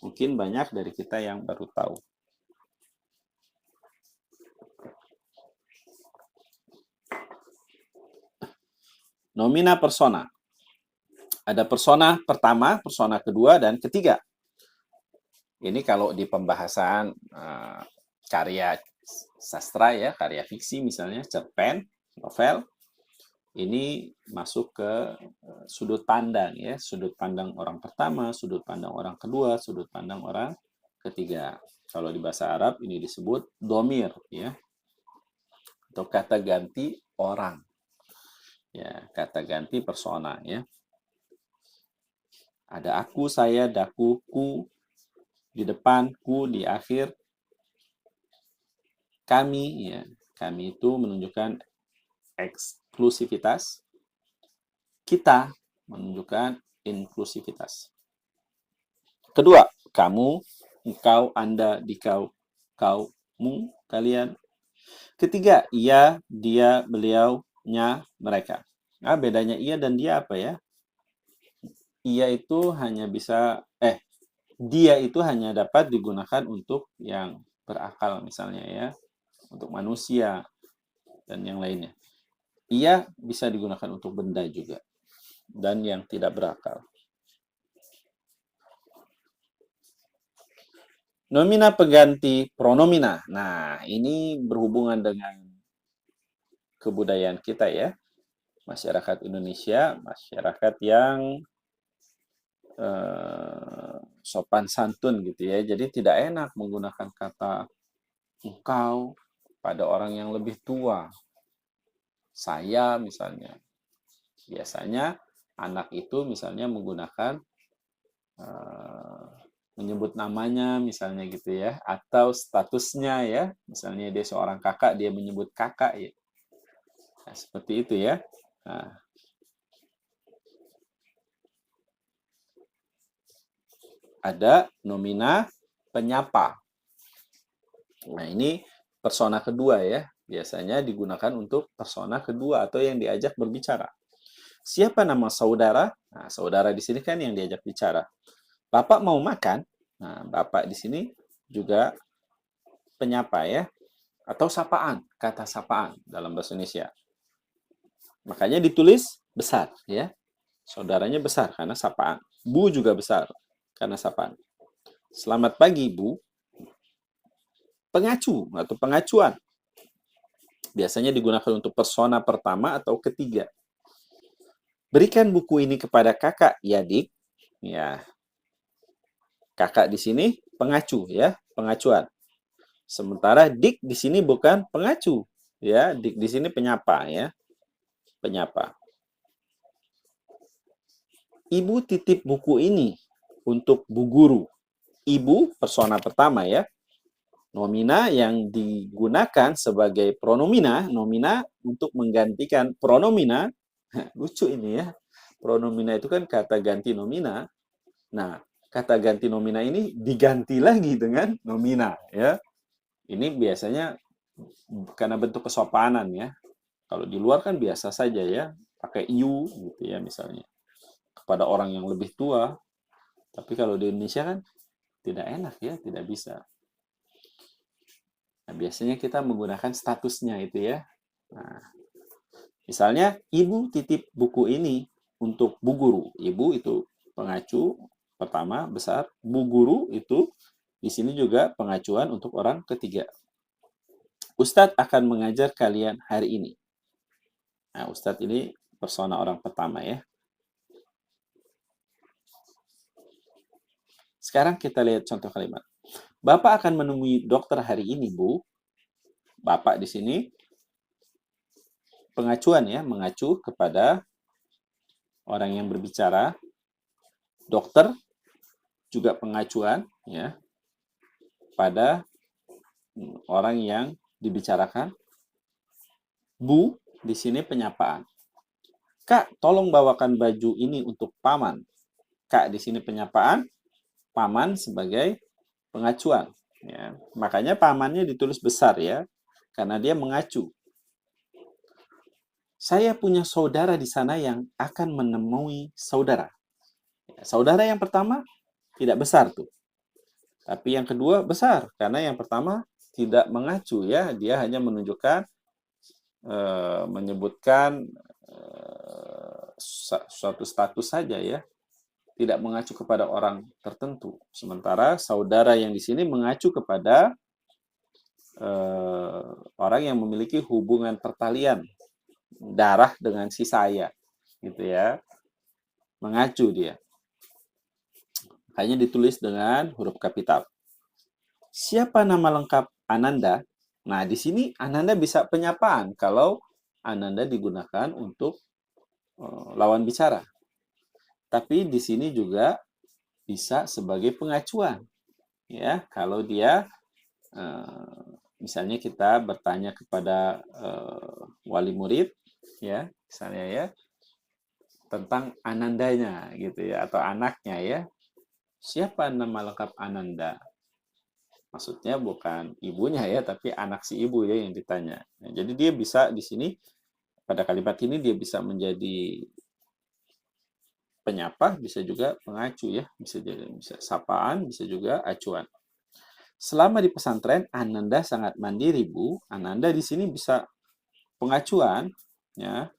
Mungkin banyak dari kita yang baru tahu. Nomina persona. Ada persona pertama, persona kedua, dan ketiga. Ini kalau di pembahasan karya sastra ya, karya fiksi misalnya, cerpen, novel, ini masuk ke sudut pandang ya, sudut pandang orang pertama, sudut pandang orang kedua, sudut pandang orang ketiga. Kalau di bahasa Arab ini disebut domir, ya, atau kata ganti orang, ya, kata ganti persona, ya. Ada aku, saya, daku, ku di depan, ku di akhir, kami, ya. Kami itu menunjukkan eksklusivitas, kita menunjukkan inklusivitas. Kedua, kamu, engkau, anda, dikau, kau, mu, kalian. Ketiga, ia, dia, beliau, nya, mereka. Nah, bedanya ia dan dia apa ya? Ia itu hanya bisa, dia itu hanya dapat digunakan untuk yang berakal misalnya ya, untuk manusia dan yang lainnya. Ia bisa digunakan untuk benda juga dan yang tidak berakal. Nomina pengganti pronomina. Nah, ini berhubungan dengan kebudayaan kita ya. Masyarakat Indonesia, masyarakat yang sopan santun gitu ya. Jadi tidak enak menggunakan kata engkau pada orang yang lebih tua. Saya misalnya. Biasanya anak itu misalnya menggunakan menyebut namanya misalnya gitu ya, atau statusnya ya, misalnya dia seorang kakak, dia menyebut kakak ya. Nah, seperti itu ya. Nah, ada nomina penyapa. Nah, ini persona kedua ya. Biasanya digunakan untuk persona kedua atau yang diajak berbicara. Siapa nama saudara? Nah, saudara di sini kan yang diajak bicara. Bapak mau makan? Nah, bapak di sini juga penyapa ya, atau sapaan, kata sapaan dalam bahasa Indonesia. Makanya ditulis besar ya. Saudaranya besar karena sapaan. Bu juga besar karena sapaan. Selamat pagi, Bu. Pengacu atau pengacuan. Biasanya digunakan untuk persona pertama atau ketiga. Berikan buku ini kepada kakak, ya dik. Ya, kakak di sini pengacu ya, pengacuan. Sementara dik di sini bukan pengacu, ya. Dik di sini penyapa ya, penyapa. Ibu titip buku ini untuk Bu Guru. Ibu persona pertama ya. Nomina yang digunakan sebagai pronomina, nomina untuk menggantikan pronomina. Lucu ini ya. Pronomina itu kan kata ganti nomina. Nah, kata ganti nomina ini diganti lagi dengan nomina ya. Ini biasanya karena bentuk kesopanan ya. Kalau di luar kan biasa saja ya, pakai you gitu ya misalnya. Kepada orang yang lebih tua. Tapi kalau di Indonesia kan tidak enak ya, tidak bisa. Nah, biasanya kita menggunakan statusnya itu ya. Nah, misalnya, ibu titip buku ini untuk Bu Guru. Ibu itu pengacu pertama besar. Bu Guru itu di sini juga pengacuan untuk orang ketiga. Ustadz akan mengajar kalian hari ini. Nah, Ustadz ini persona orang pertama ya. Sekarang kita lihat contoh kalimat. Bapak akan menemui dokter hari ini, Bu. Bapak di sini pengacuan ya, mengacu kepada orang yang berbicara. Dokter juga pengacuan ya pada orang yang dibicarakan. Bu di sini penyapaan. Kak, tolong bawakan baju ini untuk paman. Kak di sini penyapaan, paman sebagai pengacuan. Ya. Makanya pamannya ditulis besar ya, karena dia mengacu. Saya punya saudara di sana yang akan menemui saudara. Ya, saudara yang pertama tidak besar tuh. Tapi yang kedua besar, karena yang pertama tidak mengacu ya, dia hanya menunjukkan, menyebutkan suatu status saja ya, tidak mengacu kepada orang tertentu. Sementara saudara yang di sini mengacu kepada orang yang memiliki hubungan pertalian darah dengan si saya, gitu ya, mengacu dia. Hanya ditulis dengan huruf kapital. Siapa nama lengkap Ananda? Nah, di sini Ananda bisa penyapaan kalau Ananda digunakan untuk lawan bicara. Tapi di sini juga bisa sebagai pengacuan. Ya, kalau dia misalnya kita bertanya kepada wali murid, ya, misalnya ya, tentang Anandanya gitu ya, atau anaknya ya. Siapa nama lengkap Ananda? Maksudnya bukan ibunya ya, tapi anak si ibu ya yang ditanya. Nah, jadi dia bisa di sini pada kalimat ini dia bisa menjadi penyapa, bisa juga pengacu ya, bisa jadi bisa sapaan, bisa juga acuan. Selama di pesantren, Ananda sangat mandiri, Bu. Ananda di sini bisa pengacuan, ya,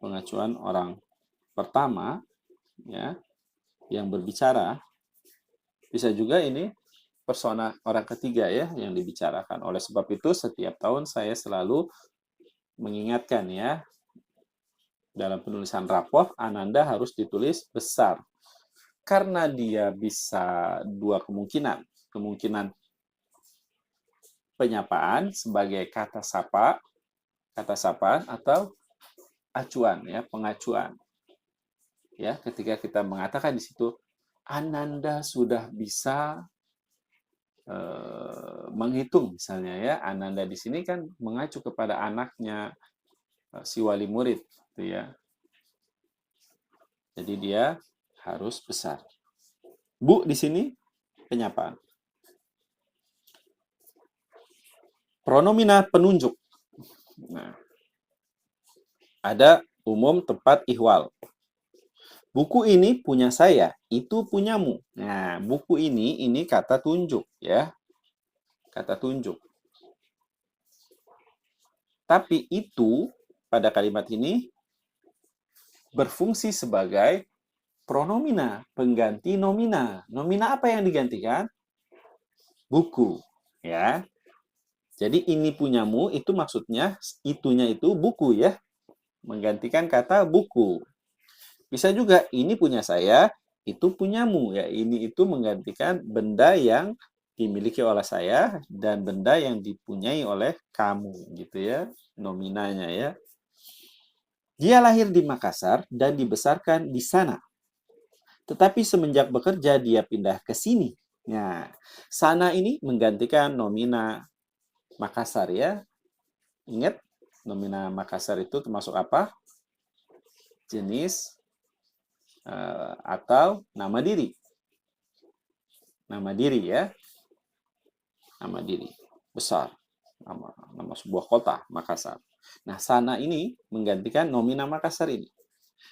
pengacuan orang pertama, ya, yang berbicara. Bisa juga ini persona orang ketiga ya yang dibicarakan. Oleh sebab itu, setiap tahun saya selalu mengingatkan ya, dalam penulisan rapor, Ananda harus ditulis besar. Karena dia bisa dua kemungkinan. Kemungkinan penyapaan sebagai kata sapaan atau acuan ya, pengacuan. Ya, ketika kita mengatakan di situ Ananda sudah bisa menghitung misalnya ya, Ananda di sini kan mengacu kepada anaknya si wali murid gitu ya. Jadi dia harus besar. Bu di sini penyapaan. Pronomina penunjuk. Nah, ada umum tempat ihwal. Buku ini punya saya, itu punyamu. Nah, buku ini kata tunjuk ya. Kata tunjuk. Tapi itu pada kalimat ini berfungsi sebagai pronomina, pengganti nomina. Nomina apa yang digantikan? Buku, ya. Jadi ini punyamu itu maksudnya itunya itu buku ya. Menggantikan kata buku. Bisa juga ini punya saya, itu punyamu ya. Ini itu menggantikan benda yang dimiliki oleh saya dan benda yang dipunyai oleh kamu gitu ya. Nominanya ya. Dia lahir di Makassar dan dibesarkan di sana. Tetapi semenjak bekerja dia pindah ke sini. Nah, sana ini menggantikan nomina Makassar ya. Ingat, nomina Makassar itu termasuk apa? Jenis atau nama diri. Nama diri ya. Nama diri. Besar. Nama sebuah kota, Makassar. Nah, sana ini menggantikan nomina Makassar ini.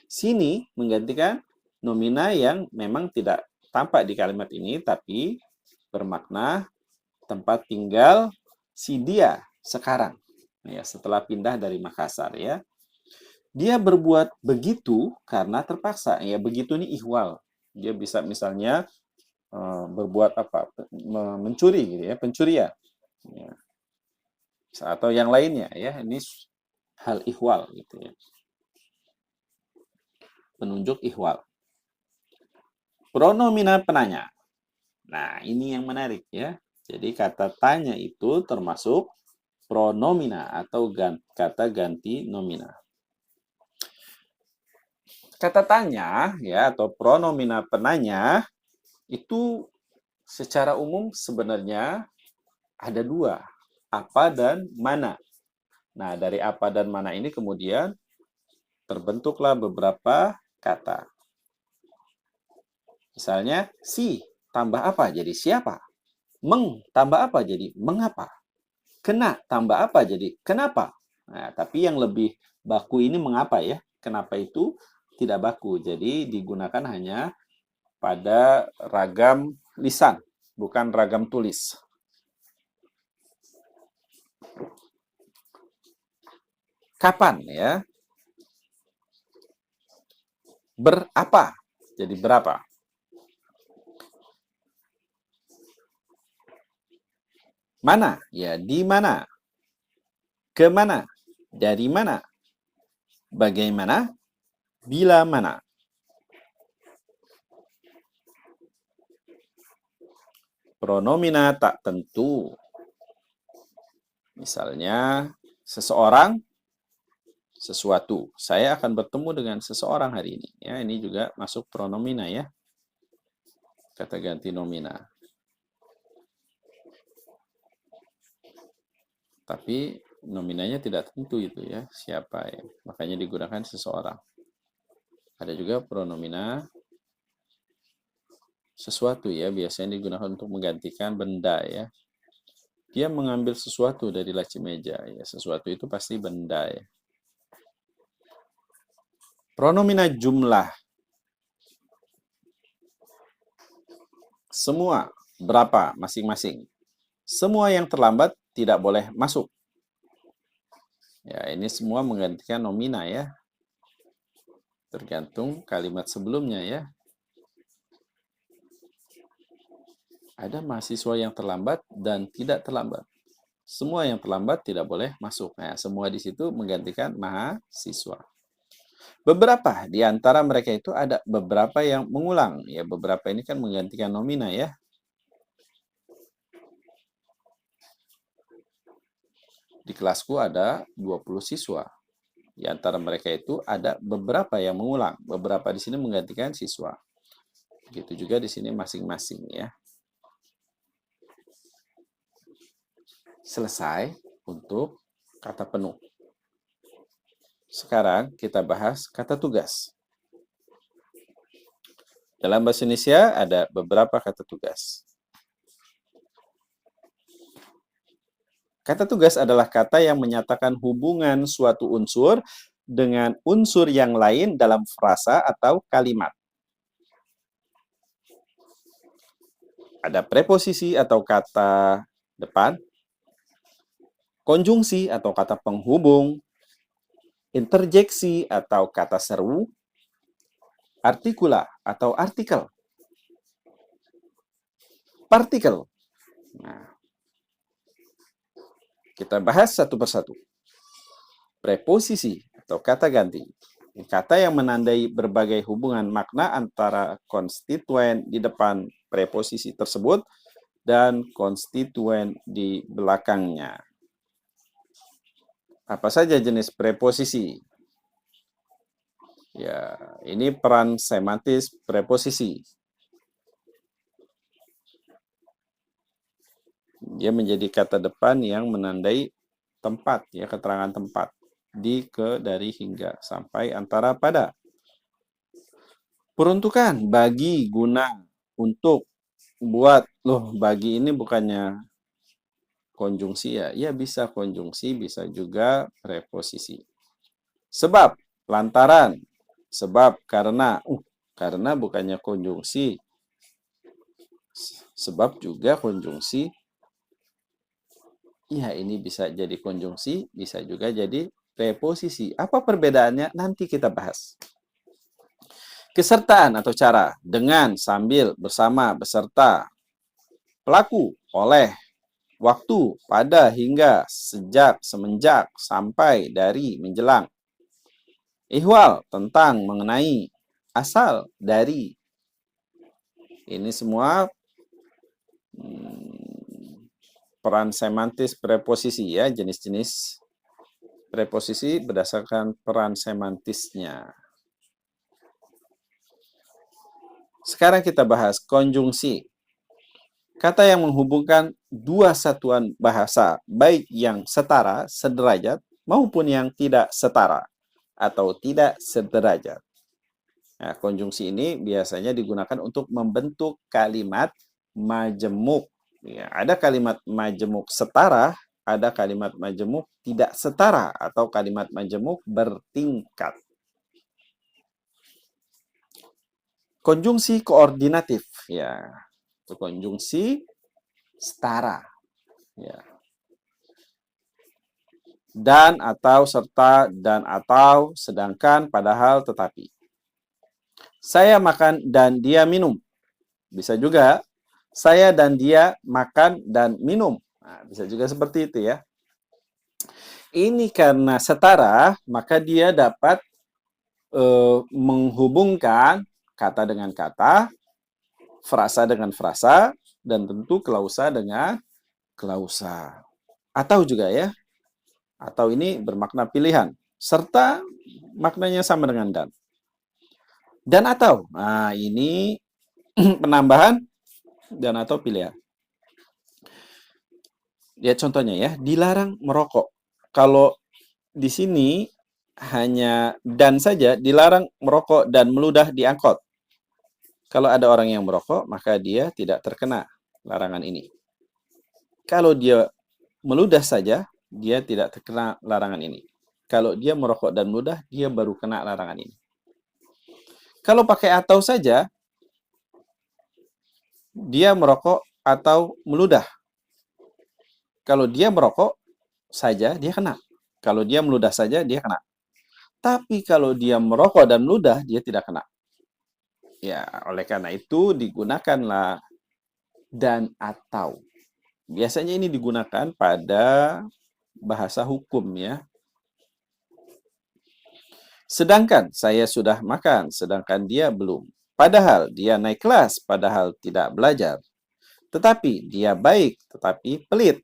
Sini menggantikan nomina yang memang tidak tampak di kalimat ini, tapi bermakna tempat tinggal si dia sekarang. Ya, setelah pindah dari Makassar ya. Dia berbuat begitu karena terpaksa. Ya, begitu ini ihwal. Dia bisa misalnya berbuat apa? Mencuri gitu ya, pencurian. Ya. Atau yang lainnya ya. Ini hal ihwal gitu ya. Penunjuk ihwal. Pronomina penanya. Nah, ini yang menarik ya. Jadi kata tanya itu termasuk pronomina atau kata ganti nomina. Kata tanya ya atau pronomina penanya itu secara umum sebenarnya ada dua, apa dan mana. Nah, dari apa dan mana ini kemudian terbentuklah beberapa kata. Misalnya, si tambah apa jadi siapa? Meng tambah apa jadi mengapa? Kena tambah apa jadi kenapa? Nah, tapi yang lebih baku ini mengapa ya? Kenapa itu tidak baku. Jadi digunakan hanya pada ragam lisan, bukan ragam tulis. Kapan ya? Berapa? Jadi berapa? Mana? Ya, di mana? Kemana? Dari mana? Bagaimana? Bila mana? pronomina tak tentu. Misalnya, seseorang, sesuatu. Saya akan bertemu dengan seseorang hari ini. Ya, ini juga masuk pronomina ya. Kata ganti nomina. Tapi nominanya tidak tentu itu ya, siapa ya. Makanya digunakan seseorang. Ada juga pronomina sesuatu ya, biasanya digunakan untuk menggantikan benda ya. Dia mengambil sesuatu dari laci meja ya, sesuatu itu pasti benda ya. Pronomina jumlah. Semua, berapa masing-masing. Semua yang terlambat tidak boleh masuk. Ya, ini semua menggantikan nomina ya. Tergantung kalimat sebelumnya ya. Ada mahasiswa yang terlambat dan tidak terlambat. Semua yang terlambat tidak boleh masuk. Nah, semua di situ menggantikan mahasiswa. Beberapa di antara mereka itu ada beberapa yang mengulang. Ya, beberapa ini kan menggantikan nomina ya. Di kelasku ada 20 siswa. Di antara mereka itu ada beberapa yang mengulang. Beberapa di sini menggantikan siswa. Begitu juga di sini masing-masing ya. Selesai untuk kata penuh. Sekarang kita bahas kata tugas. Dalam bahasa Indonesia ada beberapa kata tugas. Kata tugas adalah kata yang menyatakan hubungan suatu unsur dengan unsur yang lain dalam frasa atau kalimat. Ada preposisi atau kata depan, konjungsi atau kata penghubung, interjeksi atau kata seru, artikula atau artikel, partikel. Nah, kita bahas satu persatu. Preposisi atau kata ganti. Kata yang menandai berbagai hubungan makna antara konstituen di depan preposisi tersebut dan konstituen di belakangnya. Apa saja jenis preposisi? Ya, ini peran semantis preposisi. Dia menjadi kata depan yang menandai tempat, ya, keterangan tempat. Di, ke, dari, hingga, sampai, antara, pada. Peruntukan, bagi, guna, untuk, buat. Loh, bagi ini bukannya konjungsi ya? Ya, bisa konjungsi, bisa juga preposisi. Sebab, lantaran, sebab, karena. Karena bukannya konjungsi. Sebab juga konjungsi. Ya, ini bisa jadi konjungsi, bisa juga jadi preposisi. Apa perbedaannya? Nanti kita bahas. Kesertaan atau cara. Dengan, sambil, bersama, beserta. Pelaku, oleh. Waktu, pada, hingga, sejak, semenjak, sampai, dari, menjelang. Ihwal, tentang, mengenai. Asal, dari. Ini semua peran semantis preposisi ya, jenis-jenis preposisi berdasarkan peran semantisnya. Sekarang kita bahas konjungsi. Kata yang menghubungkan dua satuan bahasa, baik yang setara, sederajat, maupun yang tidak setara atau tidak sederajat. Nah, konjungsi ini biasanya digunakan untuk membentuk kalimat majemuk. Ya, ada kalimat majemuk setara, ada kalimat majemuk tidak setara, atau kalimat majemuk bertingkat. Konjungsi koordinatif, ya, itu konjungsi setara, ya. Dan, atau, serta, dan, atau, sedangkan, padahal, tetapi. Saya makan dan dia minum. Bisa juga saya dan dia makan dan minum. Nah, bisa juga seperti itu ya. Ini karena setara, maka dia dapat menghubungkan kata dengan kata, frasa dengan frasa, dan tentu klausa dengan klausa. Atau juga ya, atau ini bermakna pilihan, serta maknanya sama dengan dan. Dan atau, nah ini penambahan dan atau pilihan. Lihat contohnya ya, dilarang merokok. Kalau di sini hanya dan saja, dilarang merokok dan meludah di angkot. Kalau ada orang yang merokok, maka dia tidak terkena larangan ini. Kalau dia meludah saja, dia tidak terkena larangan ini. Kalau dia merokok dan meludah, dia baru kena larangan ini. Kalau pakai atau saja, dia merokok atau meludah. Kalau dia merokok saja, dia kena. Kalau dia meludah saja, dia kena. Tapi kalau dia merokok dan meludah, dia tidak kena. Ya, oleh karena itu digunakanlah dan atau. Biasanya ini digunakan pada bahasa hukum ya. Sedangkan saya sudah makan, sedangkan dia belum. Padahal dia naik kelas, padahal tidak belajar. Tetapi dia baik, tetapi pelit.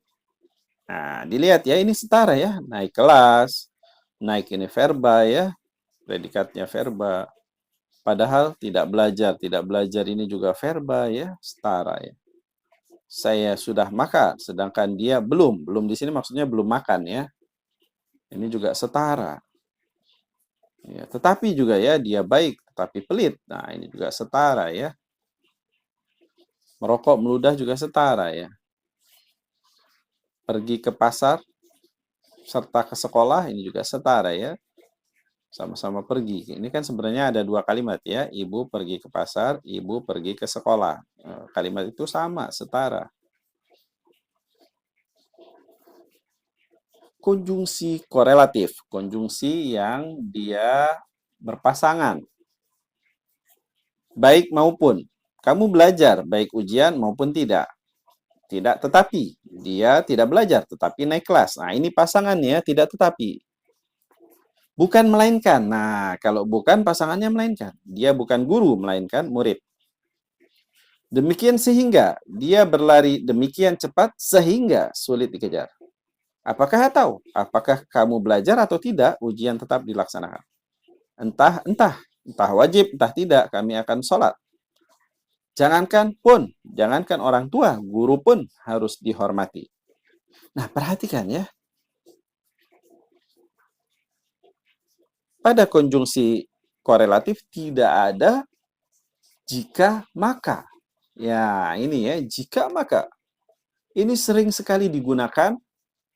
Nah, dilihat ya, ini setara ya. Naik kelas, naik ini verba ya. Predikatnya verba. Padahal tidak belajar ini juga verba ya, setara ya. Saya sudah makan, sedangkan dia belum. Belum di sini maksudnya belum makan ya. Ini juga setara. Ya, tetapi juga ya dia baik, tetapi pelit. Nah, ini juga setara ya. Merokok, meludah juga setara ya. Pergi ke pasar serta ke sekolah ini juga setara ya. Sama-sama pergi. Ini kan sebenarnya ada dua kalimat ya. Ibu pergi ke pasar, ibu pergi ke sekolah. Kalimat itu sama, setara. Konjungsi korelatif, konjungsi yang dia berpasangan. Baik maupun. Kamu belajar, baik ujian maupun tidak. Tidak tetapi. Dia tidak belajar, tetapi naik kelas. Nah, ini pasangannya tidak tetapi. Bukan melainkan. Nah, kalau bukan pasangannya melainkan. Dia bukan guru, melainkan murid. Demikian sehingga dia berlari demikian cepat sehingga sulit dikejar. Apakah tahu? Apakah kamu belajar atau tidak, ujian tetap dilaksanakan. Entah wajib, entah tidak, kami akan sholat. Jangankan orang tua, guru pun harus dihormati. Nah, perhatikan ya. Pada konjungsi korelatif tidak ada jika maka. Ya, ini ya, jika maka. Ini sering sekali digunakan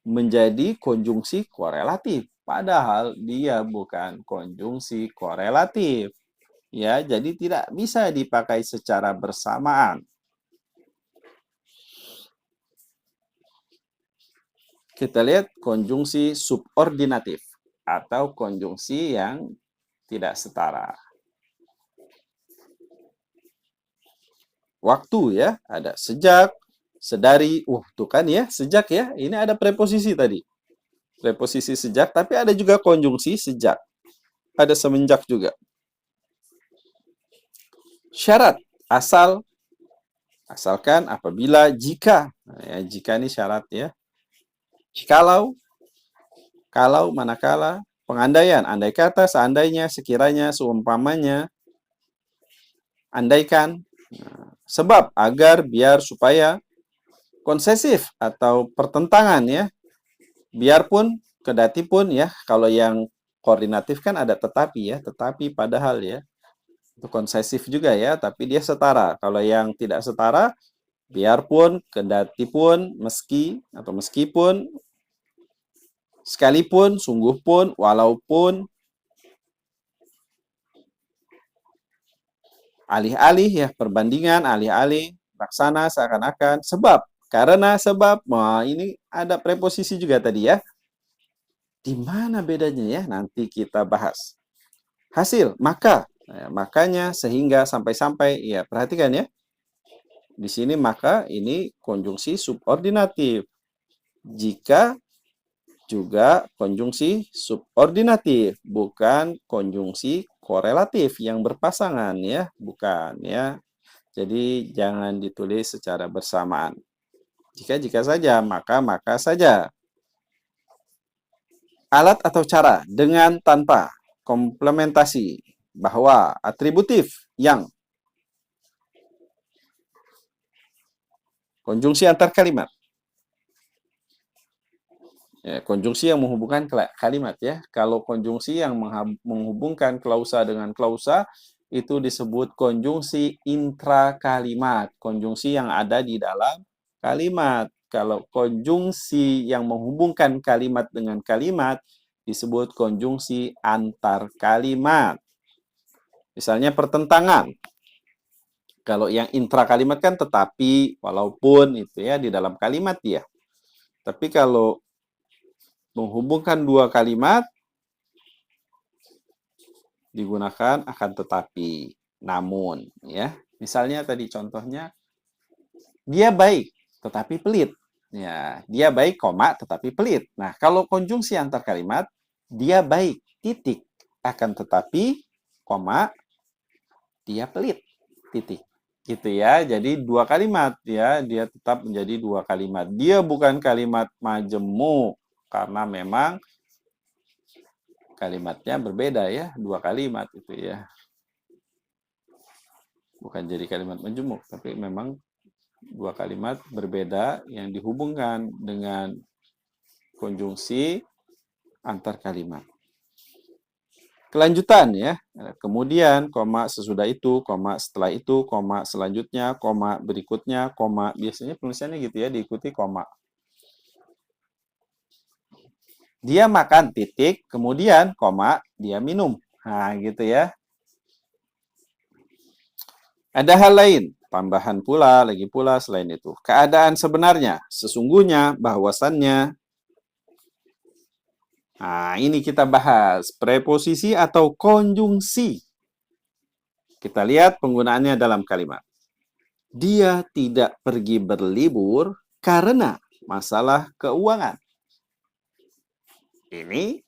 menjadi konjungsi korelatif. Padahal dia bukan konjungsi korelatif. Ya, jadi tidak bisa dipakai secara bersamaan. Kita lihat konjungsi subordinatif atau konjungsi yang tidak setara. Waktu ya, ada sejak, sedari. Tuh kan ya, sejak ya. Ini ada preposisi tadi. Preposisi sejak, tapi ada juga konjungsi sejak. Ada semenjak juga. Syarat, asalkan, apabila, jika. Nah, ya, jika ini syarat ya. Jikalau, kalau, manakala, pengandaian, andai kata, seandainya, sekiranya, seumpamanya, andaikan, sebab, agar, biar, supaya, konsesif atau pertentangan ya, biarpun, kedatipun ya, kalau yang koordinatif kan ada tetapi ya, tetapi padahal ya, itu konsesif juga ya, tapi dia setara. Kalau yang tidak setara, biarpun, kedatipun, meski atau meskipun, sekalipun, sungguh pun, walaupun, alih-alih ya, perbandingan, alih-alih, laksana, seakan-akan, sebab, karena, sebab. Nah, ini ada preposisi juga tadi ya. Di mana bedanya ya? Nanti kita bahas. Hasil, maka. Nah, makanya, sehingga, sampai-sampai. Ya, perhatikan ya. Di sini maka ini konjungsi subordinatif. Jika juga konjungsi subordinatif, bukan konjungsi korelatif yang berpasangan ya, bukan ya. Jadi jangan ditulis secara bersamaan. Jika saja, maka saja. Alat atau cara dengan tanpa komplementasi bahwa atributif yang konjungsi antar kalimat. Ya, konjungsi yang menghubungkan kalimat ya. Kalau konjungsi yang menghubungkan klausa dengan klausa itu disebut konjungsi intrakalimat, konjungsi yang ada di dalam kalimat. Kalau konjungsi yang menghubungkan kalimat dengan kalimat disebut konjungsi antar kalimat. Misalnya pertentangan. Kalau yang intrakalimat kan tetapi, walaupun itu ya di dalam kalimat ya. Tapi kalau menghubungkan dua kalimat digunakan akan tetapi, namun ya. Misalnya tadi contohnya dia baik tetapi pelit. Ya, dia baik koma tetapi pelit. Nah, kalau konjungsi antar kalimat dia baik titik akan tetapi koma dia pelit titik. Gitu ya. Jadi dua kalimat ya, dia tetap menjadi dua kalimat. Dia bukan kalimat majemuk karena memang kalimatnya berbeda ya, dua kalimat itu ya. Bukan jadi kalimat majemuk, tapi memang dua kalimat berbeda yang dihubungkan dengan konjungsi antar kalimat. Kelanjutan ya. Kemudian koma sesudah itu, koma setelah itu, koma selanjutnya, koma berikutnya, koma biasanya penulisannya gitu ya, diikuti koma. Dia makan titik, kemudian koma, dia minum. Nah, gitu ya. Ada hal lain, tambahan pula, lagi pula selain itu. Keadaan sebenarnya, sesungguhnya, bahwasannya. Nah, ini kita bahas. Preposisi atau konjungsi. Kita lihat penggunaannya dalam kalimat. Dia tidak pergi berlibur karena masalah keuangan. Ini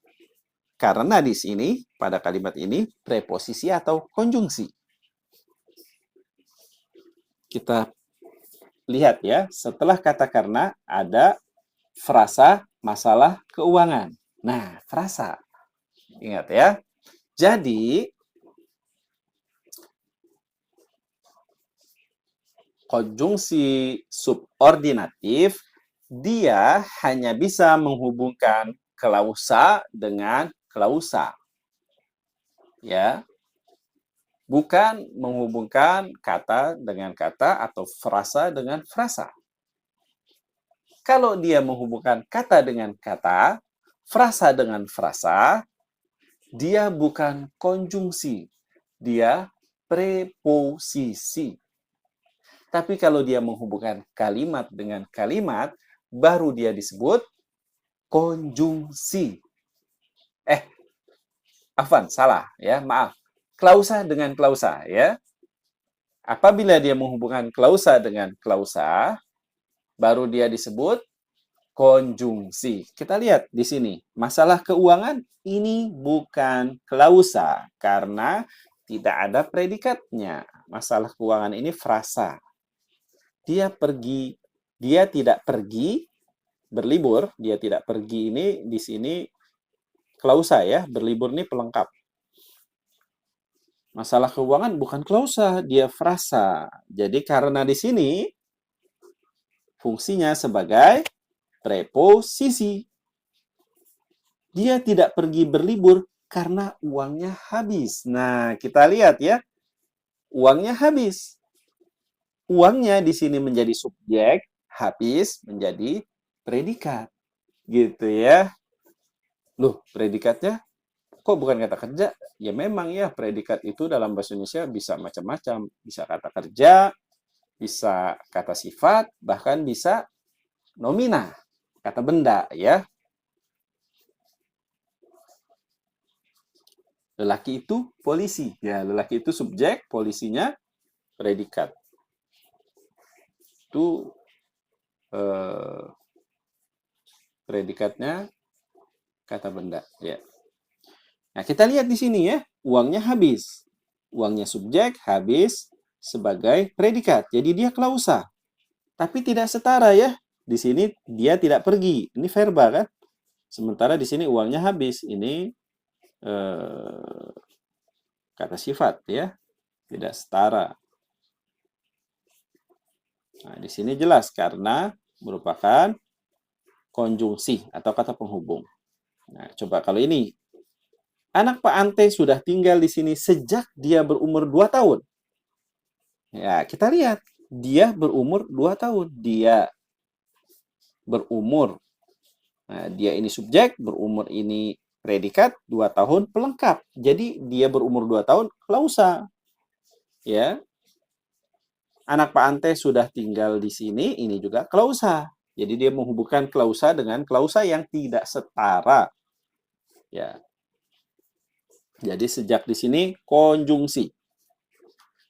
karena di sini, pada kalimat ini, preposisi atau konjungsi. Kita lihat ya, setelah kata karena ada frasa masalah keuangan. Nah, frasa. Ingat ya. Jadi, konjungsi subordinatif, dia hanya bisa menghubungkan klausa dengan klausa. Ya. Bukan menghubungkan kata dengan kata atau frasa dengan frasa. Kalau dia menghubungkan kata dengan kata, frasa dengan frasa, dia bukan konjungsi, dia preposisi. Tapi kalau dia menghubungkan kalimat dengan kalimat, baru dia disebut konjungsi. Afwan, salah ya, maaf. Klausa dengan klausa ya. Apabila dia menghubungkan klausa dengan klausa, baru dia disebut konjungsi. Kita lihat di sini, masalah keuangan ini bukan klausa karena tidak ada predikatnya. Masalah keuangan ini frasa. Dia tidak pergi berlibur, dia tidak pergi ini di sini klausa ya, berlibur ini pelengkap. Masalah keuangan bukan klausa, dia frasa. Jadi karena di sini fungsinya sebagai preposisi. Dia tidak pergi berlibur karena uangnya habis. Nah, kita lihat ya. Uangnya habis. Uangnya di sini menjadi subjek, habis menjadi predikat. Gitu ya. Loh, predikatnya kok bukan kata kerja? Ya memang ya, predikat itu dalam bahasa Indonesia bisa macam-macam. Bisa kata kerja, bisa kata sifat, bahkan bisa nomina, kata benda ya. Lelaki itu polisi. Ya, lelaki itu subjek, polisinya predikat. Itu predikatnya kata benda ya. Nah, kita lihat di sini ya, uangnya habis. Uangnya subjek habis, sebagai predikat. Jadi dia klausa. Tapi tidak setara ya. Di sini dia tidak pergi. Ini verba kan? Sementara di sini uangnya habis. Ini kata sifat ya. Tidak setara. Nah, di sini jelas karena merupakan konjungsi atau kata penghubung. Nah, coba kalau ini. Anak Pak Ante sudah tinggal di sini sejak dia berumur 2 tahun. Ya, kita lihat. Dia berumur 2 tahun. Dia berumur. Nah, dia ini subjek, berumur ini predikat, 2 tahun pelengkap. Jadi, dia berumur 2 tahun, klausa. Ya. Anak Pak Ante sudah tinggal di sini, ini juga klausa. Jadi, dia menghubungkan klausa dengan klausa yang tidak setara. Ya. Jadi, sejak di sini, konjungsi.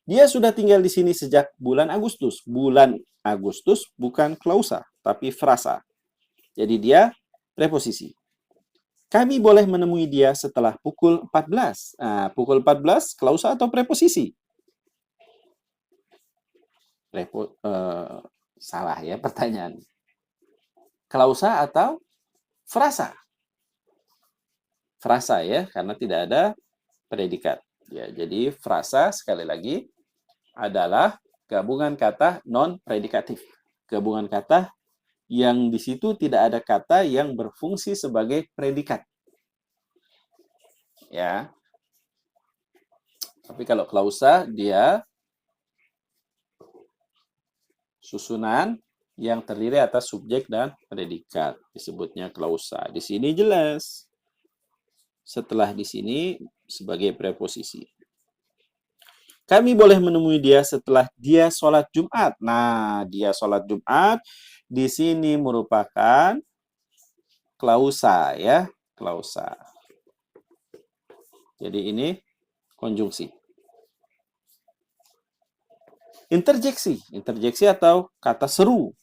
Dia sudah tinggal di sini sejak bulan Agustus. Bulan Agustus bukan klausa, tapi frasa. Jadi dia preposisi. Kami boleh menemui dia setelah pukul 14. Nah, pukul 14 klausa atau preposisi? Salah ya pertanyaan. Klausa atau frasa? Frasa ya, karena tidak ada predikat. Ya, jadi frasa sekali lagi adalah gabungan kata non-predikatif. Gabungan kata yang di situ tidak ada kata yang berfungsi sebagai predikat. Ya. Tapi kalau klausa dia susunan yang terdiri atas subjek dan predikat, disebutnya klausa. Di sini jelas. Setelah di sini sebagai preposisi. Kami boleh menemui dia setelah dia sholat Jumat. Nah, dia sholat Jumat di sini merupakan klausa ya, klausa. Jadi ini konjungsi. Interjeksi. Interjeksi atau kata seru.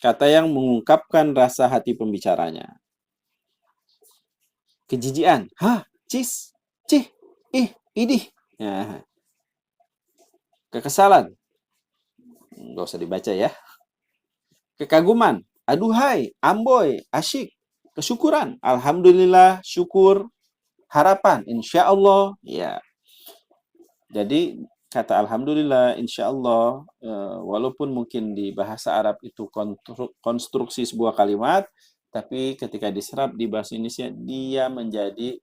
Kata yang mengungkapkan rasa hati pembicaranya. Kejijian. Hah, cis, cih, ih, idih. Nah. Kekesalan. Nggak usah dibaca ya. Kekaguman. Aduhai, amboy, asyik. Kesyukuran. Alhamdulillah, syukur. Harapan. Insya Allah. Ya. Jadi kata alhamdulillah, insya Allah, walaupun mungkin di bahasa Arab itu konstruksi sebuah kalimat, tapi ketika diserap di bahasa Indonesia, dia menjadi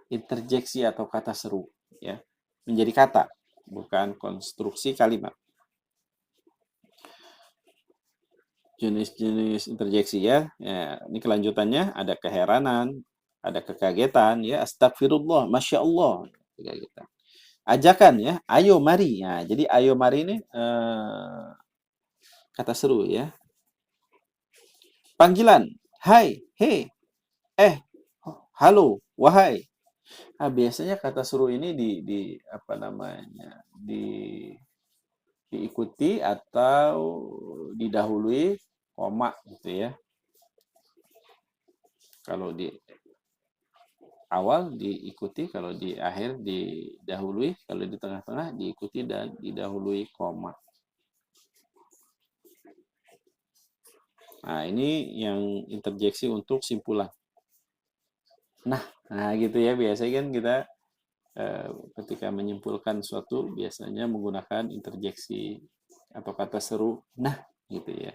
interjeksi atau kata seru. Ya. Menjadi kata, bukan konstruksi kalimat. Jenis-jenis interjeksi ya. Ya. Ini kelanjutannya, ada keheranan, ada kekagetan, ya astagfirullah, masya Allah. Ajakan ya, ayo mari. Nah, jadi ayo mari ini kata seru ya. Panggilan, hai, hei, halo, wahai. Nah, biasanya kata seru ini diikuti atau didahului koma gitu ya. Kalau di awal diikuti, kalau di akhir didahului, kalau di tengah-tengah diikuti dan didahului koma. Nah, ini yang interjeksi untuk simpulan. Nah gitu ya, biasanya kan kita ketika menyimpulkan suatu biasanya menggunakan interjeksi atau kata seru nah gitu ya.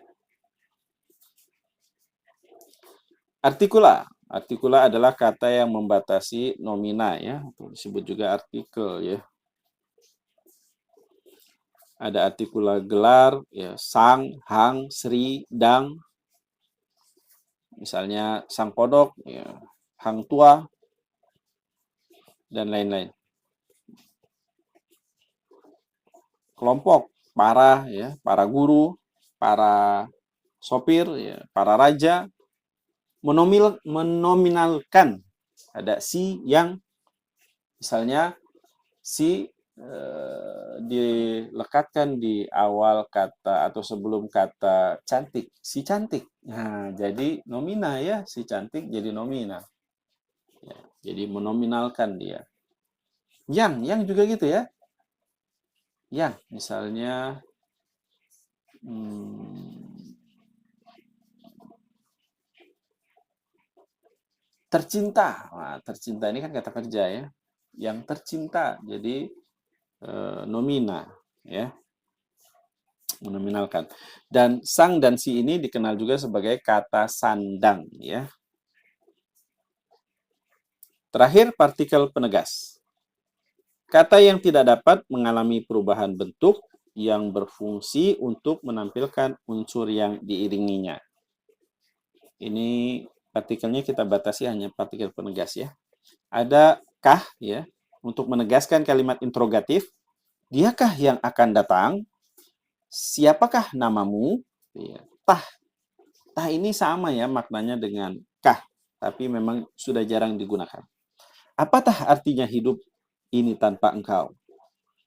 Artikula. Artikula adalah kata yang membatasi nomina ya, atau disebut juga artikel ya. Ada artikula gelar ya, sang, hang, sri, dang. Misalnya sang kodok ya, hang tua dan lain-lain. Kelompok, para ya, para guru, para sopir ya, para raja. Menominalkan, ada si yang misalnya si dilekatkan di awal kata atau sebelum kata cantik, si cantik. Nah, jadi nomina ya, si cantik jadi nomina. Ya, jadi menominalkan dia. Yang juga gitu ya. Yang, misalnya tercinta. Nah, tercinta ini kan kata kerja ya. Yang tercinta, jadi nomina ya, menominalkan. Dan sang dan si ini dikenal juga sebagai kata sandang ya. Terakhir, partikel penegas. Kata yang tidak dapat mengalami perubahan bentuk yang berfungsi untuk menampilkan unsur yang diiringinya. Ini partikelnya kita batasi hanya partikel penegas ya. Ada kah ya, untuk menegaskan kalimat interrogatif, diakah yang akan datang? Siapakah namamu? Ya. Tah ini sama ya maknanya dengan kah, tapi memang sudah jarang digunakan. Apatah artinya hidup ini tanpa engkau?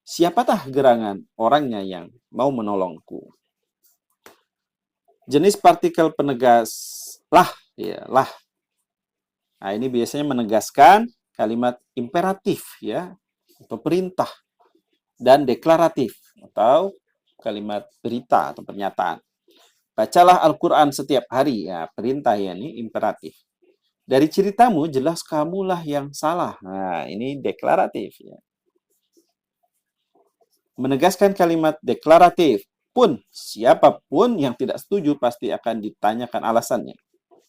Siapatah gerangan orangnya yang mau menolongku? Jenis partikel penegas lah, ya, lah. Nah, ini biasanya menegaskan kalimat imperatif ya, atau perintah, dan deklaratif atau kalimat berita atau pernyataan. Bacalah Al-Quran setiap hari, ya, perintah ya, ini imperatif. Dari ceritamu jelas kamulah yang salah. Nah, ini deklaratif ya. Menegaskan kalimat deklaratif pun, siapapun yang tidak setuju pasti akan ditanyakan alasannya.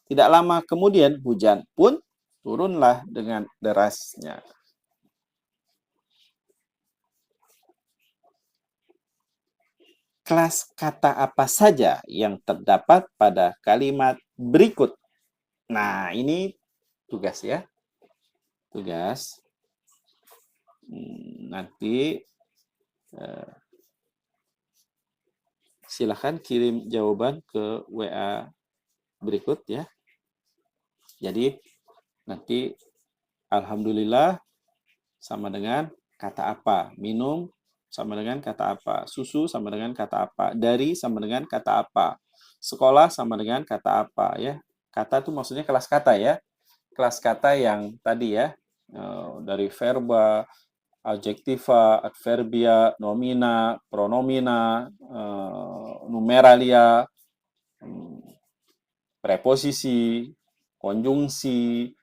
Tidak lama kemudian hujan pun turunlah dengan derasnya. Kelas kata apa saja yang terdapat pada kalimat berikut? Nah, ini tugas ya. Tugas. Nanti silahkan kirim jawaban ke WA berikut ya. Jadi nanti alhamdulillah sama dengan kata apa, minum sama dengan kata apa, susu sama dengan kata apa, dari sama dengan kata apa, sekolah sama dengan kata apa ya. Kata itu maksudnya kelas kata ya. Kelas kata yang tadi ya, dari verba, adjektiva, adverbia, nomina, pronomina, numeralia, preposisi, konjungsi,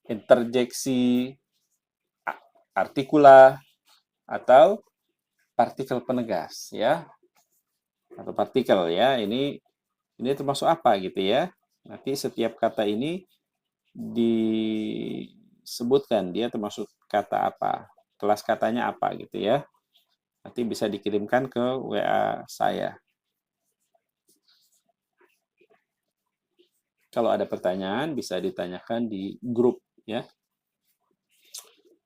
interjeksi, artikula, atau partikel penegas ya. Atau partikel ya. Ini termasuk apa gitu ya. Nanti setiap kata ini disebutkan dia termasuk kata apa, kelas katanya apa gitu ya. Nanti bisa dikirimkan ke WA saya. Kalau ada pertanyaan bisa ditanyakan di grup ya.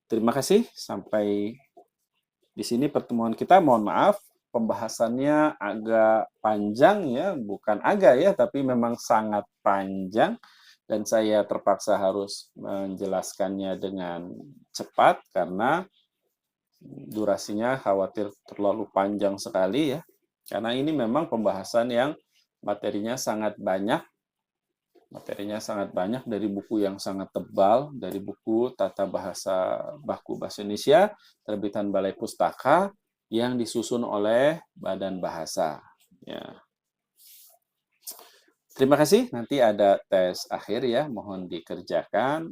Terima kasih, sampai di sini pertemuan kita. Mohon maaf pembahasannya agak panjang ya, bukan agak ya, tapi memang sangat panjang. Dan saya terpaksa harus menjelaskannya dengan cepat karena durasinya khawatir terlalu panjang sekali ya. Karena ini memang pembahasan yang materinya sangat banyak. Materinya sangat banyak dari buku yang sangat tebal, dari buku Tata Bahasa Baku Bahasa Indonesia, terbitan Balai Pustaka, yang disusun oleh Badan Bahasa. Ya. Terima kasih. Nanti ada tes akhir ya, mohon dikerjakan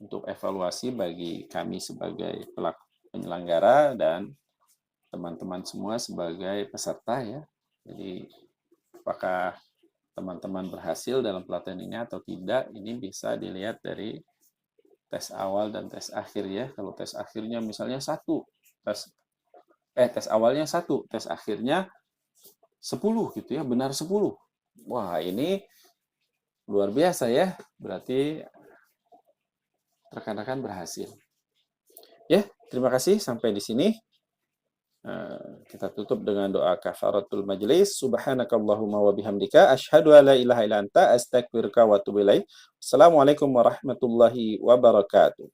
untuk evaluasi bagi kami sebagai pelaku penyelenggara dan teman-teman semua sebagai peserta ya. Jadi apakah teman-teman berhasil dalam pelatihan ini atau tidak, ini bisa dilihat dari tes awal dan tes akhir ya. Kalau tes akhirnya misalnya 1, tes awalnya 1, tes akhirnya 10 gitu ya, benar 10. Wah, ini luar biasa ya. Berarti rekan-rekan berhasil. Ya, terima kasih sampai di sini. Kita tutup dengan doa kafaratul majlis. Subhanakallahumma wa bihamdika asyhadu an la ilaha illa anta astaghfiruka wa atubu ilaik. Assalamualaikum warahmatullahi wabarakatuh.